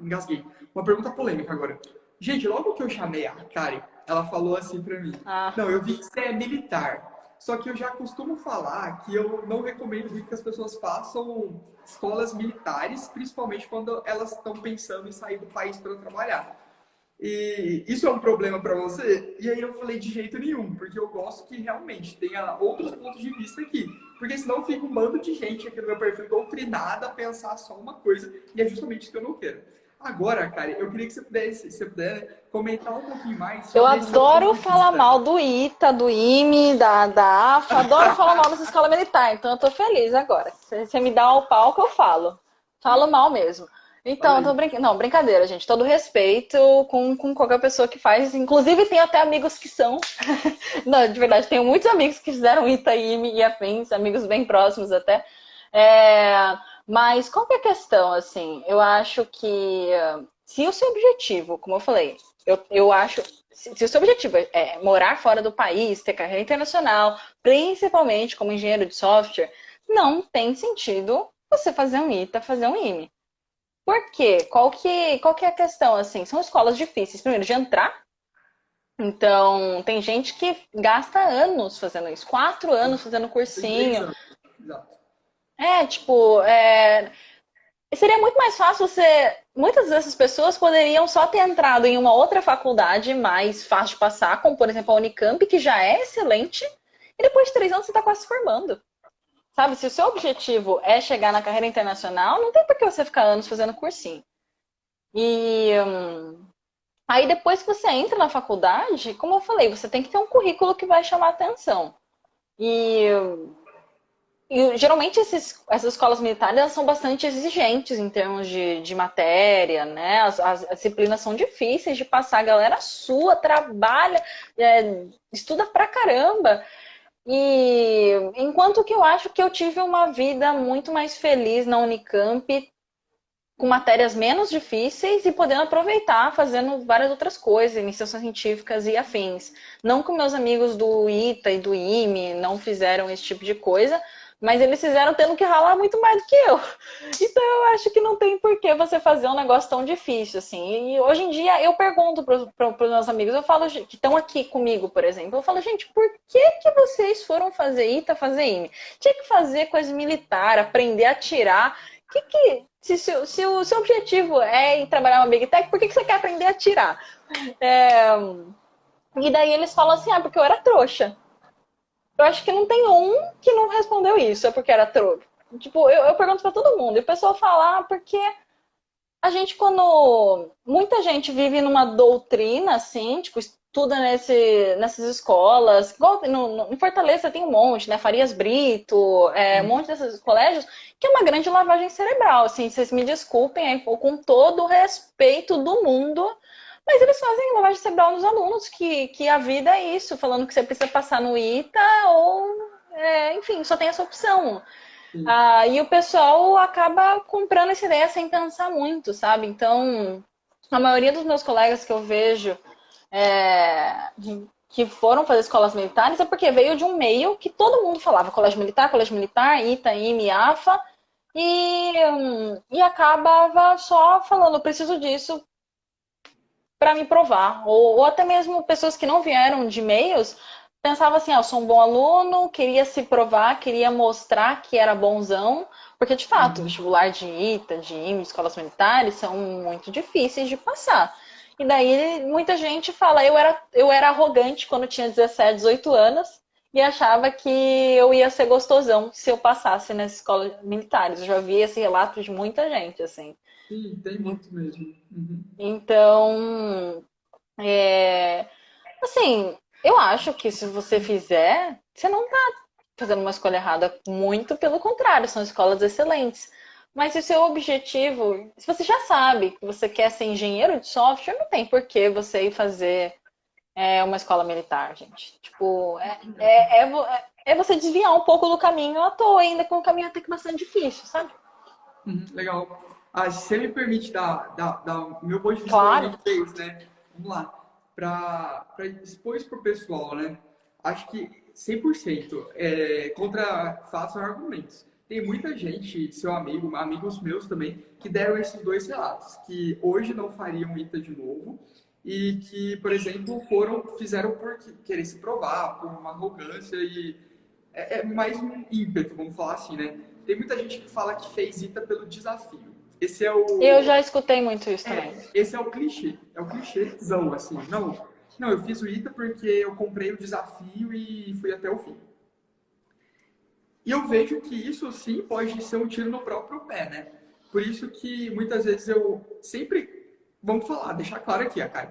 engasguei. Uma pergunta polêmica agora. Gente, logo que eu chamei a Kari, ela falou assim pra mim: Ah, Não, eu vi que você é militar. Só que eu já costumo falar que eu não recomendo muito que as pessoas façam escolas militares, principalmente quando elas estão pensando em sair do país para trabalhar. E isso é um problema para você? E aí eu falei de jeito nenhum, porque eu gosto que realmente tenha outros pontos de vista aqui. Porque senão fica um bando de gente aqui no meu perfil doutrinada a pensar só uma coisa, e é justamente isso que eu não quero. Agora, cara, eu queria que você pudesse, se você puder, comentar um pouquinho mais eu sobre esse seu ponto adoro de falar vista. mal do ITA, do IME, da AFA, adoro falar mal dessa escola militar, então eu tô feliz agora. Se você me dá o palco, eu falo. Falo mal mesmo. Fala Então, eu tô aí. Não, brincadeira, gente. Todo respeito com qualquer pessoa que faz. Inclusive, tenho até amigos que são. Não, de verdade, tenho muitos amigos que fizeram ITA, IME e afins, amigos bem próximos até. É, Mas qual que é a questão, assim? Eu acho que se o seu objetivo, como eu falei, eu acho, se o seu objetivo é morar fora do país, ter carreira internacional, principalmente como engenheiro de software, não tem sentido você fazer um ITA, fazer um IME. Por quê? Qual que é a questão, assim? São escolas difíceis, primeiro, de entrar. Então, tem gente que gasta anos fazendo isso, 4 anos fazendo Tem 3 cursinho. anos. Exato. Tipo, seria muito mais fácil você. Muitas dessas pessoas poderiam só ter entrado em uma outra faculdade mais fácil de passar, como por exemplo a Unicamp, que já é excelente, e depois de 3 anos você está quase se formando. Sabe, se o seu objetivo é chegar na carreira internacional, não tem por que você ficar anos fazendo cursinho. E aí depois que você entra na faculdade, como eu falei, você tem que ter um currículo que vai chamar atenção. E geralmente essas escolas militares elas são bastante exigentes em termos de matéria, né? As disciplinas são difíceis de passar, a galera sua, trabalha, estuda pra caramba. E enquanto que eu acho que eu tive uma vida muito mais feliz na Unicamp, com matérias menos difíceis e podendo aproveitar fazendo várias outras coisas, iniciações científicas e afins. Não que meus amigos do ITA e do IME não fizeram esse tipo de coisa, mas eles fizeram tendo que ralar muito mais do que eu. Então eu acho que não tem por que você fazer um negócio tão difícil assim. E hoje em dia eu pergunto para os meus amigos, eu falo que estão aqui comigo, por exemplo, eu falo, gente, por que vocês foram fazer ITA, fazer IME? Tinha que fazer coisa militar, aprender a atirar. Se o seu objetivo é ir trabalhar uma Big Tech, por que você quer aprender a atirar? É, e daí eles falam assim, porque eu era trouxa. Eu acho que não tem um que não respondeu isso, é porque era trouxa. Tipo, eu pergunto pra todo mundo, e o pessoal fala, porque a gente, quando muita gente vive numa doutrina, assim, tipo, estuda nessas escolas, igual em Fortaleza tem um monte, né? Farias Brito, um monte desses colégios, que é uma grande lavagem cerebral, assim, vocês me desculpem, com todo o respeito do mundo, mas eles fazem lavagem cerebral nos alunos, que a vida é isso, falando que você precisa passar no ITA ou, enfim, só tem essa opção. Sim. E o pessoal acaba comprando essa ideia sem pensar muito, sabe? Então, a maioria dos meus colegas que eu vejo que foram fazer escolas militares é porque veio de um meio que todo mundo falava colégio militar, ITA, IME, AFA, e acabava só falando, eu preciso disso para me provar. Ou até mesmo pessoas que não vieram de meios pensavam assim, eu sou um bom aluno, queria se provar, queria mostrar que era bonzão, porque de fato, Uhum. vestibular de ITA, de IME, de escolas militares são muito difíceis de passar. E daí muita gente fala, eu era arrogante quando tinha 17, 18 anos e achava que eu ia ser gostosão se eu passasse nas escolas militares. Eu já vi esse relato de muita gente, assim. Sim, tem muito mesmo. Uhum. Então, assim, eu acho que se você fizer, você não tá fazendo uma escolha errada. Muito pelo contrário, são escolas excelentes. Mas se o seu objetivo, se você já sabe que você quer ser engenheiro de software, não tem por que você ir fazer é uma escola militar, gente. Tipo, é você desviar um pouco do caminho à toa, ainda com um caminho até que bastante difícil, sabe? Legal. Ah, se você me permite dar o meu ponto de vista Claro. pelo inglês, né? Vamos lá. Para expor isso para o pessoal, né? Acho que 100% contra fatos e argumentos. Tem muita gente, seu amigo, amigos meus também, que deram esses dois relatos, que hoje não fariam ITA de novo e que, por exemplo, fizeram por querer se provar, por uma arrogância e mais um ímpeto, vamos falar assim, né? Tem muita gente que fala que fez ITA pelo desafio. Esse é Eu o já escutei muito isso também. esse é o clichê, é o clichêzão assim. Não, eu fiz o ITA porque eu comprei o desafio e fui até o fim. E eu vejo que isso sim pode ser um tiro no próprio pé, né? Por isso que muitas vezes eu sempre, vamos falar, deixar claro aqui, Kai.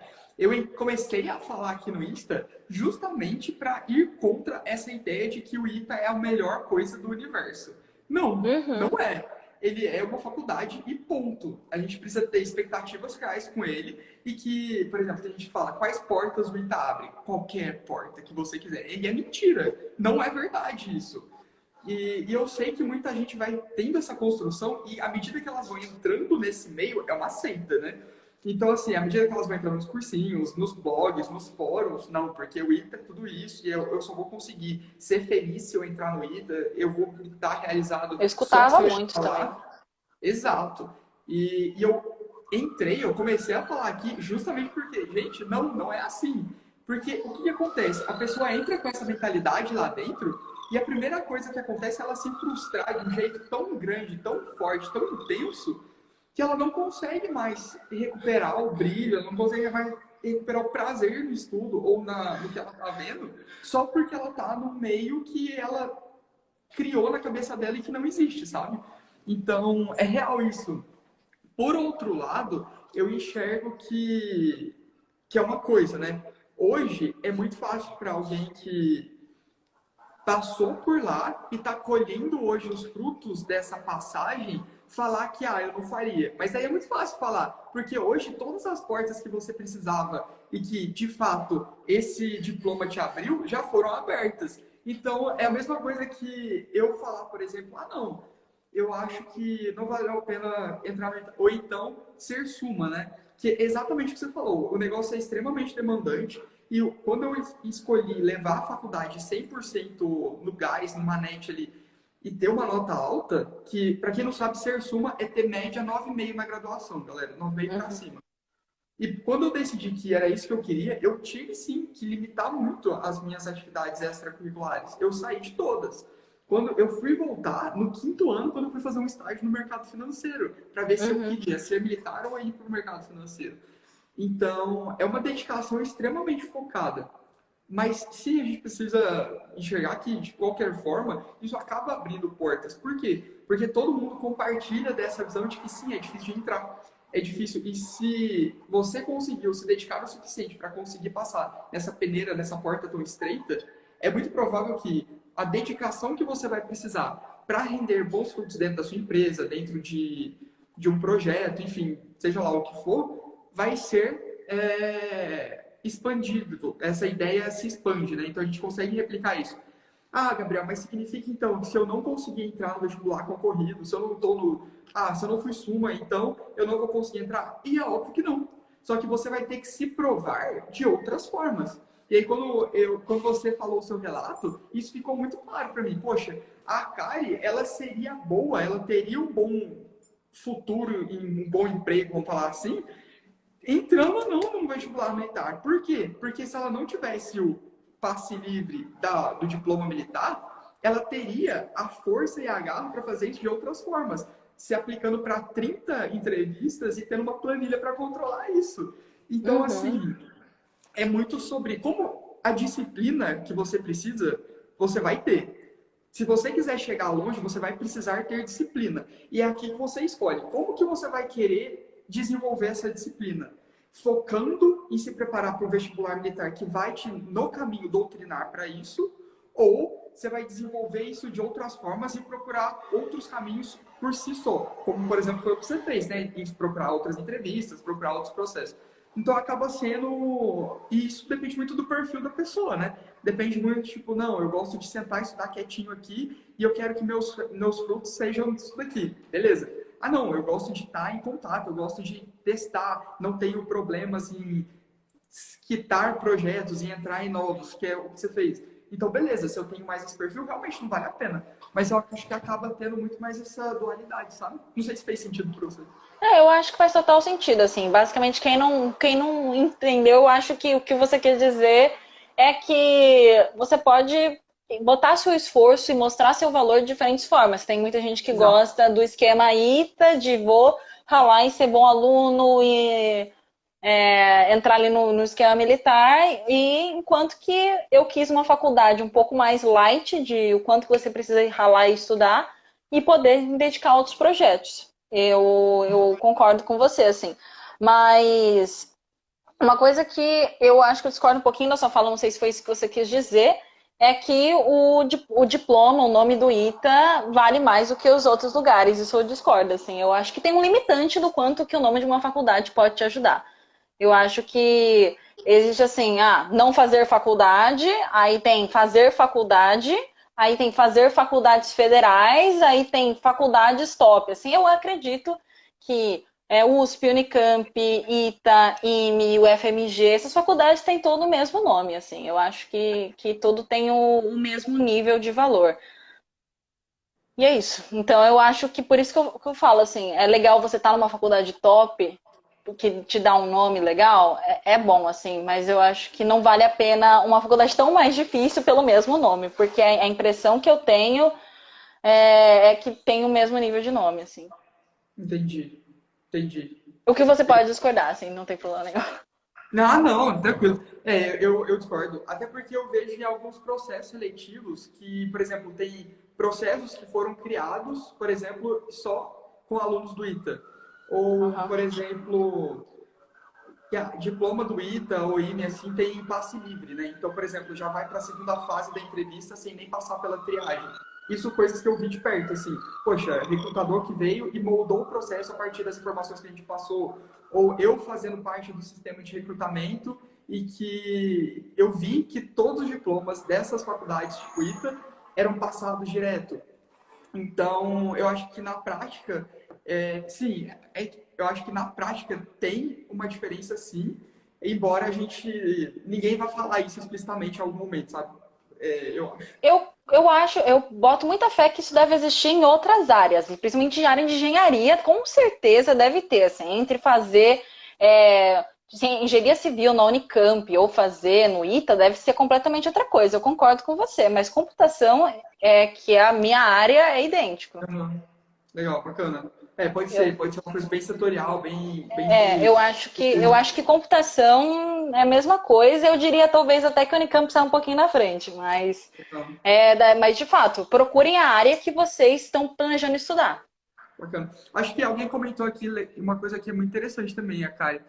Comecei a falar aqui no Insta justamente para ir contra essa ideia de que o ITA é a melhor coisa do universo. Não, Uhum. não é. Ele é uma faculdade e ponto. A gente precisa ter expectativas reais com ele e que, por exemplo, a gente fala quais portas o ITA abre. Qualquer porta que você quiser. E é mentira. Não é verdade isso. E eu sei que muita gente vai tendo essa construção e à medida que elas vão entrando nesse meio, é uma seita, né? Então, assim, à medida que elas vão entrando nos cursinhos, nos blogs, nos fóruns, não, porque o ITA é tudo isso e eu só vou conseguir ser feliz se eu entrar no ITA, eu vou estar realizado Eu só escutava se eu muito chegar também. lá. Exato. E eu comecei a falar aqui justamente porque, gente, não é assim. Porque o que acontece? A pessoa entra com essa mentalidade lá dentro e a primeira coisa que acontece é ela se frustrar de um jeito tão grande, tão forte, tão intenso, que ela não consegue mais recuperar o brilho, ela não consegue mais recuperar o prazer no estudo ou no que ela está vendo, só porque ela está no meio que ela criou na cabeça dela e que não existe, sabe? Então, é real isso. Por outro lado, eu enxergo que é uma coisa, né? Hoje é muito fácil para alguém que passou por lá e está colhendo hoje os frutos dessa passagem, falar que eu não faria. Mas aí é muito fácil falar, porque hoje todas as portas que você precisava e que de fato esse diploma te abriu já foram abertas. Então é a mesma coisa que eu falar, por exemplo, não, eu acho que não valeu a pena entrar no, ou então ser suma, né? Que é exatamente o que você falou, o negócio é extremamente demandante e quando eu escolhi levar a faculdade 100% no gás, no manete ali, e ter uma nota alta, que, para quem não sabe, ser suma é ter média 9,5 na graduação, galera, 9,5 para Uhum. cima. E quando eu decidi que era isso que eu queria, eu tive sim que limitar muito as minhas atividades extracurriculares. Eu saí de todas. Quando eu fui voltar, no quinto ano, quando eu fui fazer um estágio no mercado financeiro, para ver se eu Uhum. queria ser militar ou ir para o mercado financeiro. Então, é uma dedicação extremamente focada. Mas se a gente precisa enxergar que, de qualquer forma, isso acaba abrindo portas. Por quê? Porque todo mundo compartilha dessa visão de que sim, é difícil de entrar. É difícil. E se você conseguiu se dedicar o suficiente para conseguir passar nessa peneira, nessa porta tão estreita, é muito provável que a dedicação que você vai precisar para render bons frutos dentro da sua empresa, dentro de um projeto, enfim, seja lá o que for, vai ser expandido. Essa ideia se expande, né? Então a gente consegue replicar isso. Gabriel, mas significa então que se eu não conseguir entrar no vestibular concorrido, se eu não tô no. Se eu não fui suma, então eu não vou conseguir entrar? E é óbvio que não. Só que você vai ter que se provar de outras formas. E aí, quando você falou o seu relato, isso ficou muito claro para mim. Poxa, a Kari, ela seria boa, ela teria um bom futuro, um bom emprego, vamos falar assim, entrando ou não no vestibular militar. Por quê? Porque se ela não tivesse o passe livre do diploma militar, ela teria a força e a garra para fazer isso de outras formas, se aplicando para 30 entrevistas e tendo uma planilha para controlar isso. Então, Uhum. assim, é muito sobre como a disciplina que você precisa, você vai ter. Se você quiser chegar longe, você vai precisar ter disciplina. E é aqui que você escolhe. Como que você vai querer desenvolver essa disciplina? Focando em se preparar para o vestibular militar que vai te, no caminho, doutrinar para isso, ou você vai desenvolver isso de outras formas e procurar outros caminhos por si só. Como, por exemplo, foi o que você fez, né? Em procurar outras entrevistas, procurar outros processos. Então acaba sendo. E isso depende muito do perfil da pessoa, né? Depende muito, tipo, não, eu gosto de sentar e estudar quietinho aqui e eu quero que meus frutos sejam isso daqui. Beleza. Ah, não, eu gosto de estar em contato, eu gosto de testar, não tenho problemas em quitar projetos e entrar em novos, que é o que você fez. Então, beleza, se eu tenho mais esse perfil, realmente não vale a pena. Mas eu acho que acaba tendo muito mais essa dualidade, sabe? Não sei se fez sentido para você. Eu acho que faz total sentido, assim. Basicamente, quem não entendeu, eu acho que o que você quer dizer é que você pode botar seu esforço e mostrar seu valor de diferentes formas. Tem muita gente que Exato. gosta do esquema ITA, de vou ralar e ser bom aluno e entrar ali no esquema militar, e enquanto que eu quis uma faculdade um pouco mais light, de o quanto você precisa ralar e estudar, e poder me dedicar a outros projetos. Eu concordo com você, assim. Mas uma coisa que eu acho que eu discordo um pouquinho da sua fala, não sei se foi isso que você quis dizer, é que o diploma, o nome do ITA, vale mais do que os outros lugares. Isso eu discordo, assim. Eu acho que tem um limitante do quanto que o nome de uma faculdade pode te ajudar. Eu acho que existe assim, não fazer faculdade, aí tem fazer faculdade, aí tem fazer faculdades federais, aí tem faculdades top. Assim, eu acredito que USP, Unicamp, ITA, IME, UFMG, essas faculdades têm todo o mesmo nome, assim. Eu acho que tudo tem o mesmo nível de valor. E é isso. Então eu acho que por isso que eu falo assim, é legal você estar numa faculdade top, que te dá um nome legal, é bom, assim, mas eu acho que não vale a pena uma faculdade tão mais difícil pelo mesmo nome, porque a impressão que eu tenho é que tem o mesmo nível de nome, assim. Entendi. Entendi. O que você pode discordar, assim, não tem problema nenhum. Não, não, tranquilo. Eu discordo. Até porque eu vejo em alguns processos seletivos que, por exemplo, tem processos que foram criados, por exemplo, só com alunos do ITA. Ou, Uhum. por exemplo, que a diploma do ITA ou IME assim tem passe livre, né? Então, por exemplo, já vai para a segunda fase da entrevista sem nem passar pela triagem. Isso coisas que eu vi de perto, assim, poxa, recrutador que veio e moldou o processo a partir das informações que a gente passou, ou eu fazendo parte do sistema de recrutamento e que eu vi que todos os diplomas dessas faculdades tipo ITA eram passados direto. Então, eu acho que na prática, sim, eu acho que na prática tem uma diferença sim, embora ninguém vá falar isso explicitamente em algum momento, sabe? Eu acho. Eu boto muita fé que isso deve existir em outras áreas, e principalmente em área de engenharia, com certeza deve ter, assim, entre fazer engenharia civil na Unicamp ou fazer no ITA, deve ser completamente outra coisa, eu concordo com você, mas computação, que é a minha área, é idêntico. Uhum. Legal, bacana. Eu, Pode ser uma coisa bem setorial, bem de. eu acho que computação é a mesma coisa, eu diria talvez até que a Unicamp está um pouquinho na frente, mas mas, de fato, procurem a área que vocês estão planejando estudar. Bacana. Acho que alguém comentou aqui uma coisa que é muito interessante também, a Kari,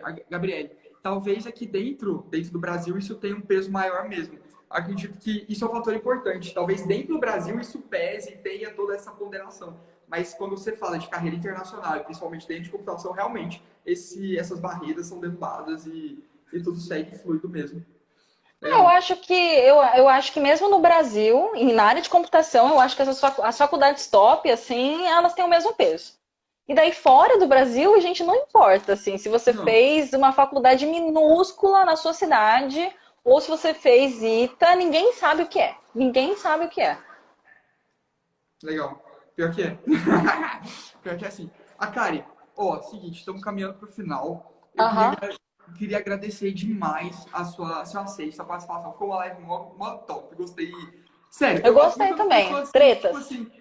a Gabriele. Talvez aqui dentro do Brasil, isso tenha um peso maior mesmo. Acredito que isso é um fator importante. Talvez dentro do Brasil isso pese e tenha toda essa ponderação. Mas quando você fala de carreira internacional, principalmente dentro de computação, realmente essas barreiras são derrubadas e tudo segue fluido mesmo. Eu Legal. acho que eu acho que mesmo no Brasil, e na área de computação, eu acho que as faculdades top, assim, elas têm o mesmo peso. E daí fora do Brasil, a gente não importa, assim, se você Não, fez uma faculdade minúscula na sua cidade, ou se você fez ITA, ninguém sabe o que é. Ninguém sabe o que é. legal. Pior que é. Pior que é assim. A Kari, ó, seguinte, estamos caminhando para o final. Aham. Queria agradecer demais a sua aceite, a participação. Ficou uma live mó top. Gostei. Sério, Eu eu gosto gostei muito quando também. pessoas que, tipo Tretas. assim,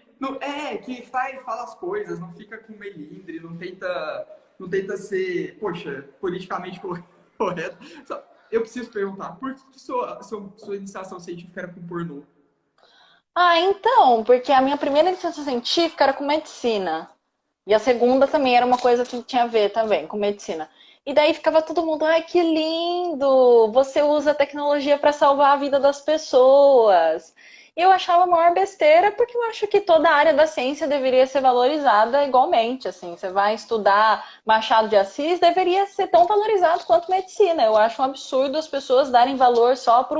que fala as coisas, não fica com melindre, não tenta ser, poxa, politicamente correto. Eu preciso perguntar, por que sua iniciação científica era com pornô? Então, porque a minha primeira licença científica era com medicina. E a segunda também era uma coisa que tinha a ver também com medicina. E daí ficava todo mundo, ai, que lindo! Você usa a tecnologia para salvar a vida das pessoas. E eu achava a maior besteira, porque eu acho que toda a área da ciência deveria ser valorizada igualmente. Assim, você vai estudar Machado de Assis, deveria ser tão valorizado quanto medicina. Eu acho um absurdo as pessoas darem valor só para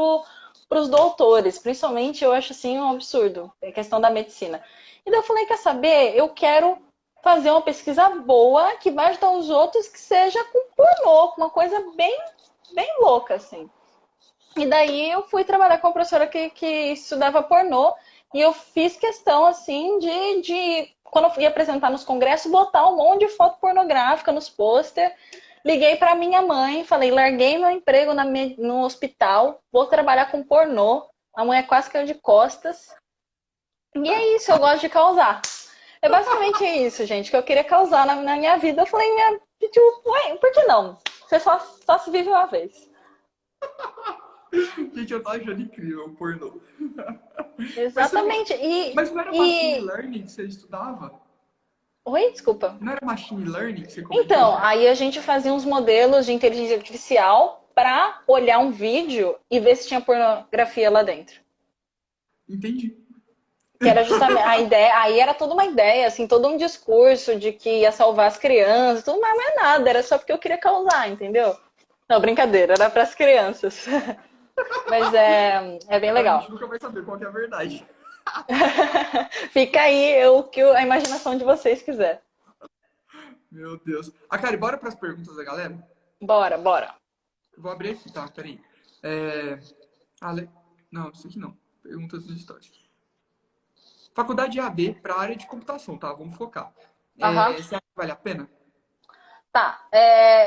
os doutores. Principalmente, eu acho assim um absurdo, a questão da medicina. E daí eu falei, quer saber? Eu quero fazer uma pesquisa boa que vai ajudar os outros, que seja com pornô, uma coisa bem, bem louca, assim. E daí eu fui trabalhar com uma professora que estudava pornô e eu fiz questão, assim, quando eu ia apresentar nos congressos, botar um monte de foto pornográfica nos pôster. Liguei para minha mãe, falei, larguei meu emprego no hospital, vou trabalhar com pornô. A mulher quase caiu de costas. E é isso, eu gosto de causar. É basicamente isso, gente, que eu queria causar na minha vida. Eu falei, tipo, ué, por que não? Você só se vive uma vez. Gente, eu tô achando incrível o pornô. Mas, você não, Exatamente. mas não era machine learning que você estudava? Oi, desculpa. Não era machine learning que você comentou Então, já? aí a gente fazia uns modelos de inteligência artificial para olhar um vídeo e ver se tinha pornografia lá dentro. Entendi. Que era justamente a ideia, aí era toda uma ideia, assim, todo um discurso de que ia salvar as crianças, tudo, mas não é nada, era só porque eu queria causar, entendeu? Não, brincadeira, era para as crianças. Mas é bem A gente legal. nunca vai saber qual que é a verdade. Fica aí o que a imaginação de vocês quiser. Meu Deus. Ah, cara, e bora pras perguntas da galera? Bora, bora. Eu vou abrir aqui, tá? Peraí. É... Ah, não, isso aqui não. Perguntas de história. Faculdade EAD para a área de computação, tá? Vamos focar. Aham. Você acha que vale a pena? Tá.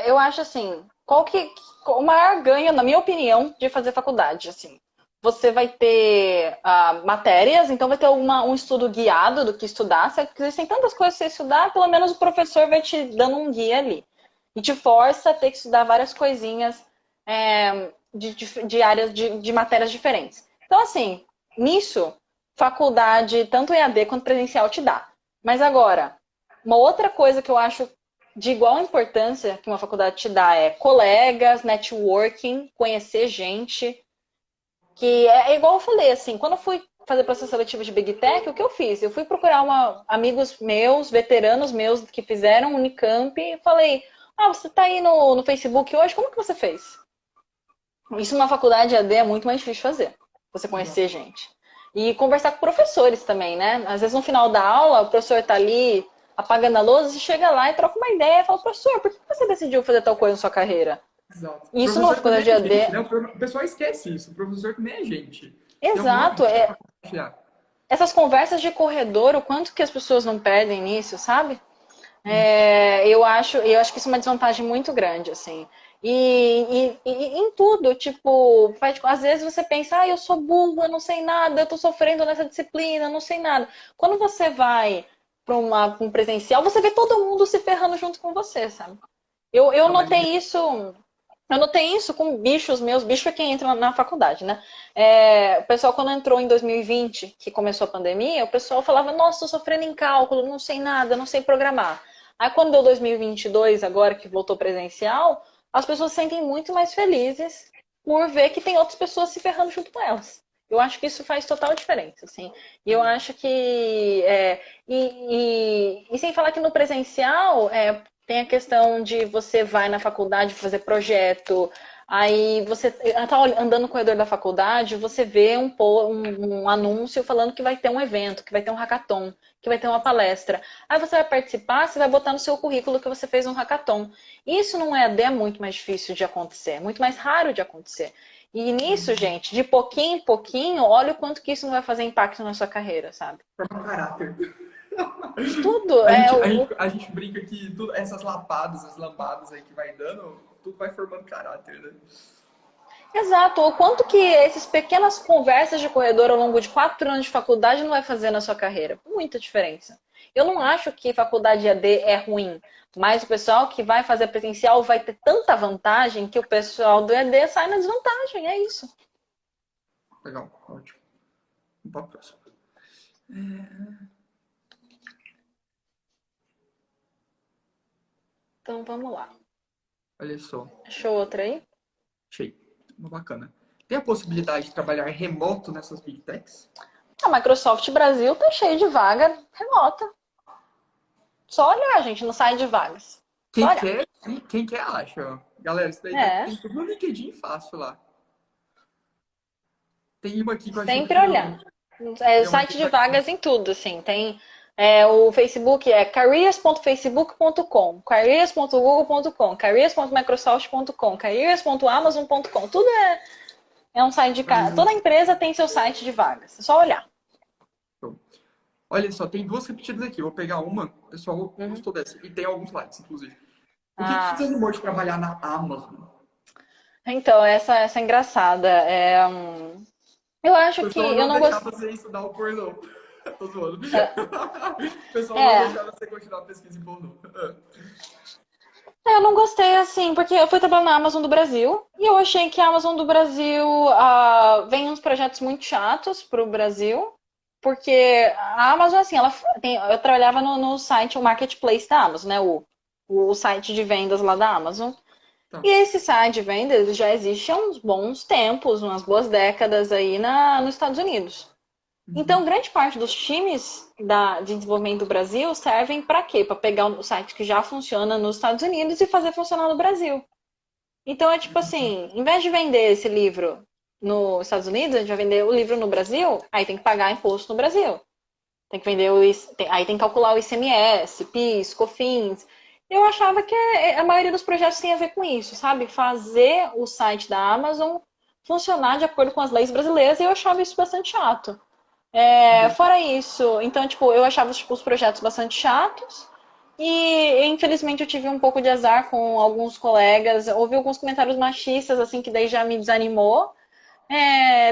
Eu acho assim, o maior ganho, na minha opinião, de fazer faculdade, assim. Você vai ter matérias, então vai ter um estudo guiado do que estudar. Se existem tantas coisas para você estudar, pelo menos o professor vai te dando um guia ali. E te força a ter que estudar várias coisinhas de áreas de matérias diferentes. Então, assim, nisso, faculdade, tanto EAD quanto presencial, te dá. Mas agora, uma outra coisa que eu acho de igual importância que uma faculdade te dá é colegas, networking, conhecer gente, que é igual eu falei, assim, quando eu fui fazer processo seletivo de Big Tech, o que eu fiz? Eu fui procurar amigos meus, veteranos meus que fizeram Unicamp e falei, você tá aí no Facebook hoje, como que você fez? Isso numa faculdade AD é muito mais difícil de fazer, você conhecer Exato. gente. E conversar com professores também, né? Às vezes no final da aula, o professor tá ali apagando a lousa, você chega lá e troca uma ideia e fala, professor, por que você decidiu fazer tal coisa na sua carreira? Exato. O Isso numa professor também faculdade de é gente, AD. né? O pessoal esquece isso. O professor também é gente. Tem um monte de Exato, coisa para compartilhar. essas conversas de corredor, o quanto que as pessoas não perdem nisso, sabe? Eu acho que isso é uma desvantagem muito grande, assim. E em tudo, tipo, às vezes você pensa, eu sou burro, eu não sei nada, eu tô sofrendo nessa disciplina, eu não sei nada. Quando você vai para um presencial, você vê todo mundo se ferrando junto com você, sabe? Eu Não, mas notei isso. Eu notei isso com bichos meus, bicho é quem entra na faculdade, né? O pessoal, quando entrou em 2020, que começou a pandemia, o pessoal falava, nossa, tô sofrendo em cálculo, não sei nada, não sei programar. Aí quando deu 2022, agora que voltou presencial, as pessoas se sentem muito mais felizes por ver que tem outras pessoas se ferrando junto com elas. Eu acho que isso faz total diferença, assim. E eu legal. acho que... e sem falar que no presencial, tem a questão de você vai na faculdade fazer projeto, aí você tá andando no corredor da faculdade, você vê um anúncio falando que vai ter um evento, que vai ter um hackathon, que vai ter uma palestra. Aí você vai participar, você vai botar no seu currículo que você fez um hackathon. Isso não é muito mais difícil de acontecer, é muito mais raro de acontecer. E nisso, gente, de pouquinho em pouquinho, olha o quanto que isso não vai fazer impacto na sua carreira, sabe? Forma caráter. Tudo A é gente, a o, gente, a gente brinca que essas lapadas, as lambadas aí que vai dando, tudo vai formando caráter, né? Exato, o quanto que essas pequenas conversas de corredor ao longo de 4 anos de faculdade não vai fazer na sua carreira? Muita diferença. Eu não acho que faculdade AD é ruim, mas o pessoal que vai fazer presencial vai ter tanta vantagem que o pessoal do ED sai na desvantagem, é isso. Legal, ótimo. Vamos para a próxima. Então vamos lá. Olha só. Achou outra aí? Achei. Uma bacana. Tem a possibilidade de trabalhar remoto nessas Big Techs? A Microsoft Brasil tá cheio de vaga remota. Só olhar, gente, no site de vagas. Só Quem olhar. quer, quem quer acha. Ó. Galera, isso daí É, tem tudo no LinkedIn fácil lá. Tem uma aqui que eu achei sempre muito legal. olhar. É Tem uma aqui site que de eu achei. vagas em tudo, assim. Tem o Facebook careers.facebook.com, careers.google.com, careers.microsoft.com, careers.amazon.com. Tudo é um site de casa. Toda empresa tem seu site de vagas. É só olhar. Olha só, tem duas repetidas aqui. Eu vou pegar uma, o pessoal Uhum. gostou dessa. E tem alguns likes, inclusive. O que te Ah, desanimou de trabalhar na Amazon? então, essa é engraçada. Eu O acho que pessoal eu não não deixar gostei. você estudar o pornô. Tô zoando. O pessoal não É, deixar você continuar a pesquisa em pornô. eu não gostei assim, porque eu fui trabalhar na Amazon do Brasil e eu achei que a Amazon do Brasil vem uns projetos muito chatos pro Brasil, porque a Amazon, assim, eu trabalhava no site, o marketplace da Amazon, né? O site de vendas lá da Amazon. Tá. E esse site de vendas já existe há uns bons tempos, umas boas décadas aí nos Estados Unidos. Então, Uhum. grande parte dos times de desenvolvimento do Brasil servem para quê? Para pegar um site que já funciona nos Estados Unidos e fazer funcionar no Brasil. Então, é tipo assim, em vez de vender esse livro nos Estados Unidos, a gente vai vender o livro no Brasil, aí tem que pagar imposto no Brasil. Tem que vender aí tem que calcular o ICMS, PIS, COFINS. Eu achava que a maioria dos projetos tem a ver com isso, sabe? Fazer o site da Amazon funcionar de acordo com as leis brasileiras e eu achava isso bastante chato. Fora isso, então, tipo, eu achava tipo, os projetos bastante chatos. E infelizmente eu tive um pouco de azar com alguns colegas. Ouvi alguns comentários machistas, assim, que daí já me desanimou.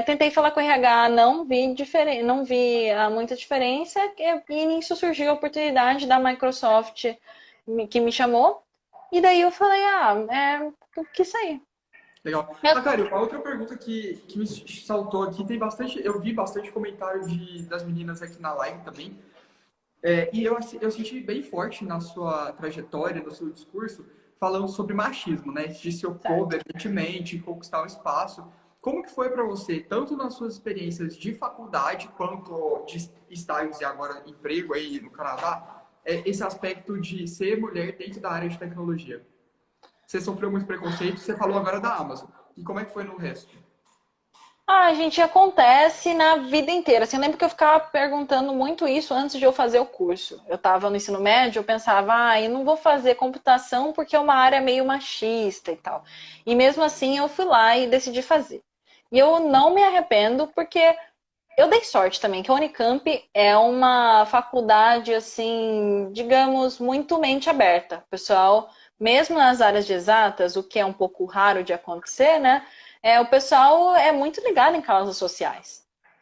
Tentei falar com o RH, não vi muita diferença. E nisso surgiu a oportunidade da Microsoft que me chamou. E daí eu falei, eu quis sair. Legal. Ah, cara, uma outra pergunta que me saltou aqui, tem bastante, eu vi bastante comentário das meninas aqui na live também. E eu senti bem forte na sua trajetória, no seu discurso, falando sobre machismo, né? De se opor Certo. veementemente, conquistar um espaço. Como que foi para você, tanto nas suas experiências de faculdade quanto de estágios e agora emprego aí no Canadá, esse aspecto de ser mulher dentro da área de tecnologia? Você sofreu muito preconceito, você falou agora da Amazon. E como é que foi no resto? Gente, acontece na vida inteira. Assim, eu lembro que eu ficava perguntando muito isso antes de eu fazer o curso. Eu estava no ensino médio, eu pensava, eu não vou fazer computação porque é uma área meio machista e tal. E mesmo assim eu fui lá e decidi fazer. E eu não me arrependo porque eu dei sorte também, que a Unicamp é uma faculdade, assim, digamos, muito mente aberta. Pessoal, mesmo nas áreas de exatas, o que é um pouco raro de acontecer, né? O pessoal é muito ligado em causas sociais.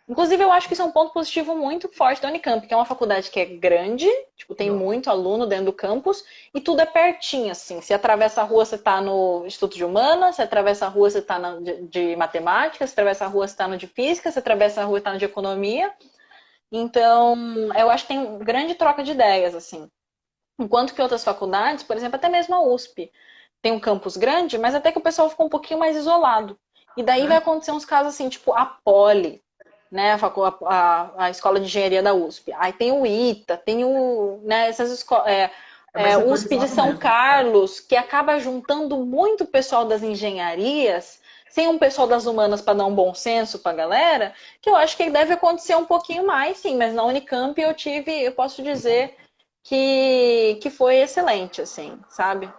Inclusive, eu acho que isso é um ponto positivo muito forte da Unicamp, que é uma faculdade que é grande, tipo, tem Legal. muito aluno dentro do campus, e tudo é pertinho, assim. Se atravessa a rua, você está no Instituto de Humanas, se atravessa a rua, você está de matemática, se atravessa a rua, você está no de física, se atravessa a rua, está no de economia. Então, eu acho que tem grande troca de ideias, assim. Enquanto que outras faculdades, por exemplo, até mesmo a USP, tem um campus grande, mas até que o pessoal ficou um pouquinho mais isolado. E daí vai É? acontecer uns casos assim, tipo a Poli, né, a escola de engenharia da USP. Aí tem o ITA, tem né, essas escolas, É mais USP de setorizado São mesmo. É. Carlos, que acaba juntando muito pessoal das engenharias, sem um pessoal das humanas para dar um bom senso para a galera, que eu acho que deve acontecer um pouquinho mais, sim, mas na Unicamp eu posso dizer que foi excelente, assim, sabe?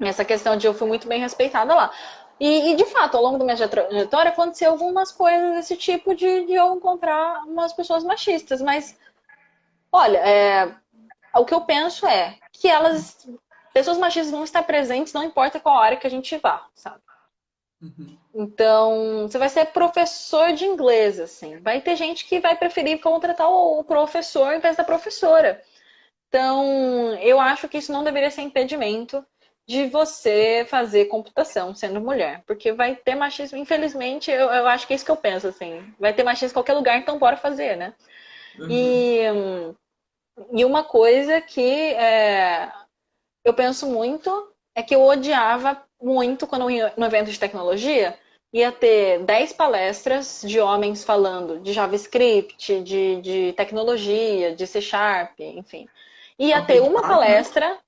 Essa questão de eu fui muito bem respeitada lá. De fato, ao longo da minha trajetória, aconteceu algumas coisas desse tipo de eu encontrar umas pessoas machistas. Mas, olha, o que eu penso é que pessoas machistas vão estar presentes, não importa qual área que a gente vá, sabe? Uhum. Então, você vai ser professor de inglês, assim. Vai ter gente que vai preferir contratar o professor em vez da professora. Então, eu acho que isso não deveria ser impedimento de você fazer computação sendo mulher. Porque vai ter machismo, infelizmente, eu acho que é isso que eu penso, assim. Vai ter machismo em qualquer lugar, então bora fazer, né? Uhum. E, e uma coisa que eu penso muito. é que eu odiava muito quando eu ia no evento de tecnologia, ia ter 10 palestras de homens falando de JavaScript, de tecnologia, de C Sharp, enfim. Ia ter uma Aplicado, né? palestra,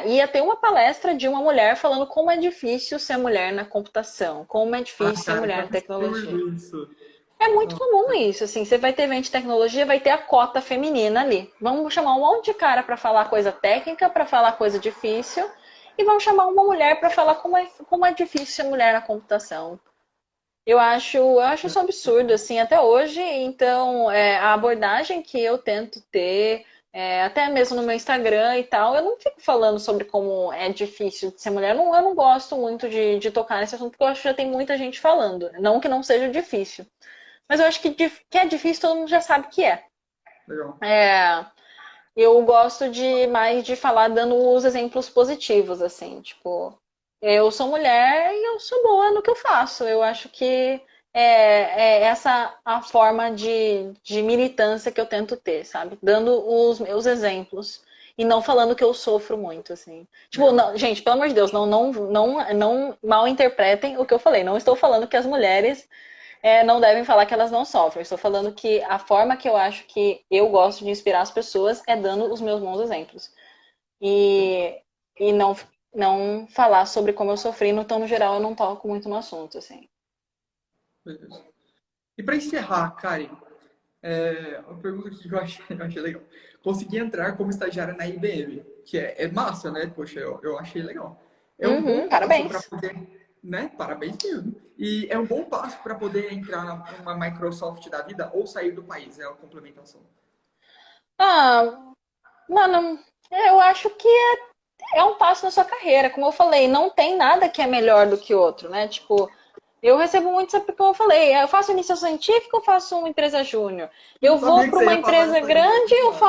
ia ter uma palestra de uma mulher falando como é difícil ser mulher na computação, como é Ah, difícil ser cara, que mulher na tecnologia. absurdo isso. É muito Não, comum isso, assim, você vai ter evento de tecnologia, vai ter a cota feminina ali. Vamos chamar um monte de cara para falar coisa técnica, para falar coisa difícil, e vamos chamar uma mulher para falar como é difícil ser mulher na computação. Eu acho isso um absurdo, assim, até hoje. Então, a abordagem que eu tento ter, até mesmo no meu Instagram e tal, eu não fico falando sobre como é difícil de ser mulher. Eu não gosto muito de tocar nesse assunto, porque eu acho que já tem muita gente falando. Não que não seja difícil. Mas eu acho que é difícil, todo mundo já sabe que é. legal. É, eu gosto de mais de falar dando os exemplos positivos, assim, tipo, eu sou mulher e eu sou boa no que eu faço. Eu acho que é essa a forma de militância que eu tento ter, sabe? Dando os meus exemplos e não falando que eu sofro muito, assim. Tipo, Legal. não, gente, pelo amor de Deus, não mal interpretem o que eu falei. Não estou falando que as mulheres não devem falar que elas não sofrem. Estou falando que a forma que eu acho que eu gosto de inspirar as pessoas é dando os meus bons exemplos. E, e não falar sobre como eu sofri, então, no geral, eu não toco muito no assunto, assim. Beleza. E para encerrar, Karen, uma pergunta que eu achei legal. Consegui entrar como estagiária na IBM, que é massa, né? Poxa, eu achei legal. É um bom Uhum, passo para parabéns. poder, né? Parabéns mesmo. E é um bom passo para poder entrar numa Microsoft da vida ou sair do país, é a complementação. Ah, mano, eu acho que é um passo na sua carreira. Como eu falei, não tem nada que é melhor do que outro, né? Tipo, eu recebo muito, sabe como eu falei, eu faço iniciação científica, eu faço uma empresa júnior. Eu Eu vou sabia que para você uma ia falar empresa isso aí, eu grande, fiz lá.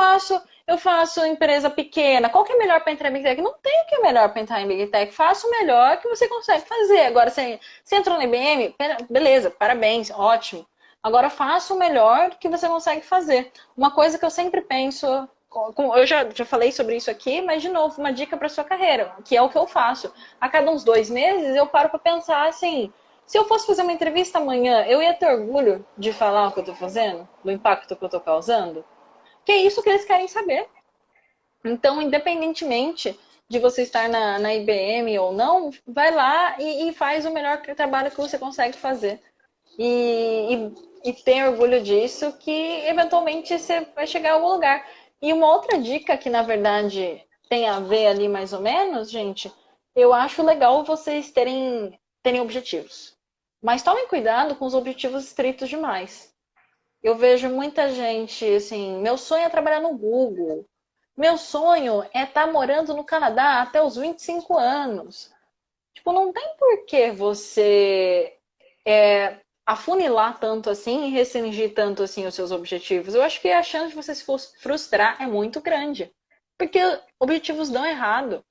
eu faço empresa pequena. Qual que é melhor para entrar em Big Tech? Não tem o que é melhor para entrar em Big Tech. Faça o melhor que você consegue fazer. Agora, você entrou na IBM, beleza, parabéns, ótimo. Agora faça o melhor que você consegue fazer. Uma coisa que eu sempre penso, eu já falei sobre isso aqui, mas de novo, uma dica para sua carreira, que é o que eu faço. A cada uns 2 meses eu paro para pensar assim, se eu fosse fazer uma entrevista amanhã, eu ia ter orgulho de falar o que eu estou fazendo, do impacto que eu estou causando? Que é isso que eles querem saber. Então, independentemente de você estar na IBM ou não, vai lá e faz o melhor trabalho que você consegue fazer. E tem orgulho disso, que eventualmente você vai chegar a algum lugar. E uma outra dica que, na verdade, tem a ver ali mais ou menos, gente, eu acho legal vocês terem objetivos. Mas tomem cuidado com os objetivos estritos demais. Eu vejo muita gente assim, meu sonho é trabalhar no Google. Meu sonho é estar morando no Canadá até os 25 anos. Tipo, não tem por que você afunilar tanto assim e restringir tanto assim os seus objetivos. Eu acho que a chance de você se frustrar é muito grande. Porque objetivos dão errado,